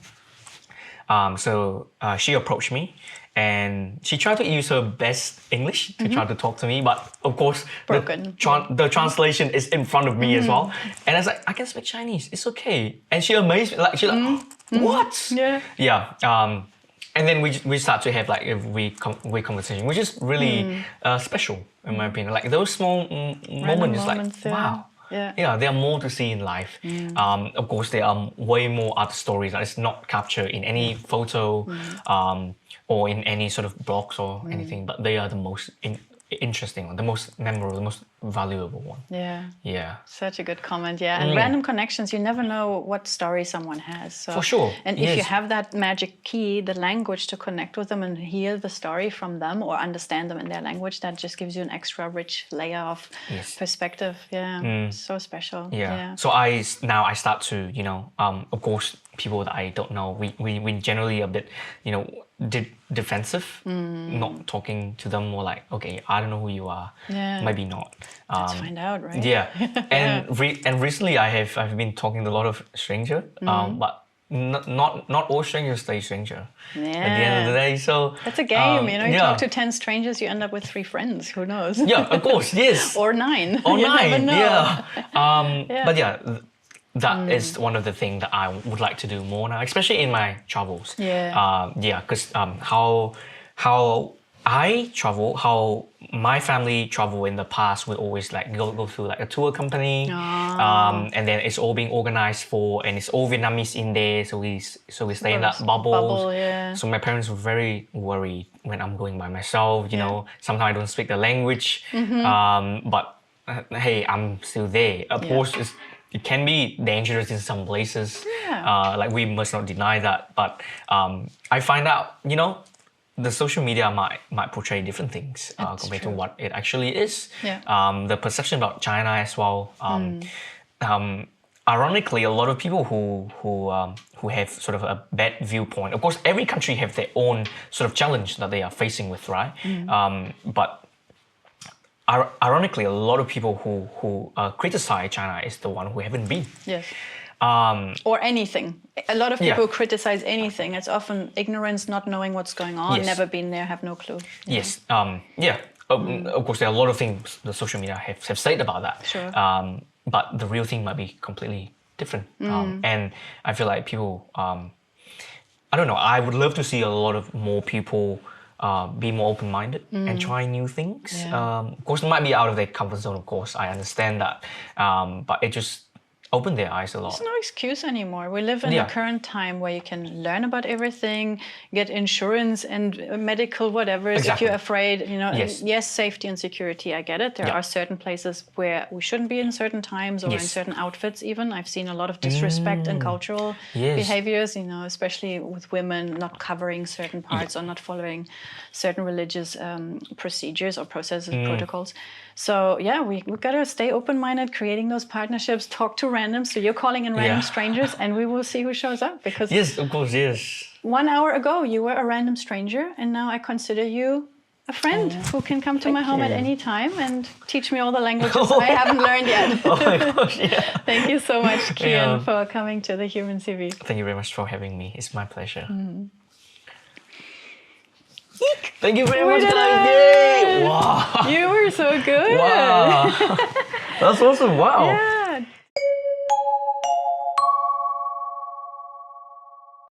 [SPEAKER 2] So she approached me and she tried to use her best English to try to talk to me, but of course the translation is in front of me as well. And I was like, I can speak Chinese, it's okay. And she amazed me, like she's like, what? And then we start to have like a we conversation, which is really special in my opinion. Like those small moments, like wow. Yeah, there are more to see in life. Of course, there are way more other stories that is not captured in any photo or in any sort of blogs or anything, but they are the most interesting one, the most memorable, the most valuable one. Yeah.
[SPEAKER 1] Such a good comment. And random connections, you never know what story someone has. So,
[SPEAKER 2] for sure.
[SPEAKER 1] And if you have that magic key, the language to connect with them and hear the story from them or understand them in their language, that just gives you an extra rich layer of perspective. So special.
[SPEAKER 2] So I start to, of course, people that I don't know, we generally a bit, defensive, not talking to them, or like, okay, I don't know who you are, maybe not.
[SPEAKER 1] Let's find out, right?
[SPEAKER 2] And recently I've been talking to a lot of strangers, but not all strangers stay stranger at the end of the day. So
[SPEAKER 1] that's a game, you talk to 10 strangers, you end up with 3 friends. Who knows?
[SPEAKER 2] Yeah, of course, yes.
[SPEAKER 1] Or 9.
[SPEAKER 2] Or
[SPEAKER 1] you
[SPEAKER 2] 9,
[SPEAKER 1] never know.
[SPEAKER 2] But that is one of the things that I would like to do more now, especially in my travels. Because how I travel, how my family travel in the past, we always like go through like a tour company, and then it's all being organized for, and it's all Vietnamese in there, so we stay in that bubble. So my parents were very worried when I'm going by myself. Sometimes I don't speak the language, but hey, I'm still there. Of course, it can be dangerous in some places. Like we must not deny that. But I find out, the social media might portray different things compared to what it actually is. The perception about China as well. Ironically, a lot of people who have sort of a bad viewpoint. Of course, every country have their own sort of challenge that they are facing with, right? But ironically, a lot of people who criticize China is the one who haven't been. Or
[SPEAKER 1] anything. A lot of people criticize anything. It's often ignorance, not knowing what's going on, never been there, have no clue.
[SPEAKER 2] Of course, there are a lot of things the social media have said about that. But the real thing might be completely different. And I feel like people, I don't know, I would love to see a lot of more people be more open-minded and try new things. Of course, it might be out of their comfort zone, of course, I understand that. But it just opened their eyes a lot.
[SPEAKER 1] There's no excuse anymore. We live in a current time where you can learn about everything, get insurance and medical whatever. If you're afraid, yes, safety and security, I get it. There are certain places where we shouldn't be in certain times or in certain outfits even. I've seen a lot of disrespect and cultural behaviors, especially with women not covering certain parts or not following certain religious procedures or processes, protocols. So we've got to stay open-minded, creating those partnerships, talk to randoms. So you're calling in random strangers and we will see who shows up. Because
[SPEAKER 2] yes, of course, yes.
[SPEAKER 1] 1 hour ago, you were a random stranger and now I consider you a friend who can come to my home at any time and teach me all the languages I haven't learned yet.
[SPEAKER 2] Oh my gosh,
[SPEAKER 1] Thank you so much, Kien, for coming to the Human CV.
[SPEAKER 2] Thank you very much for having me. It's my pleasure. Thank you very much, guys. Yay! Wow.
[SPEAKER 1] You were so good.
[SPEAKER 2] Wow. That's awesome. Wow.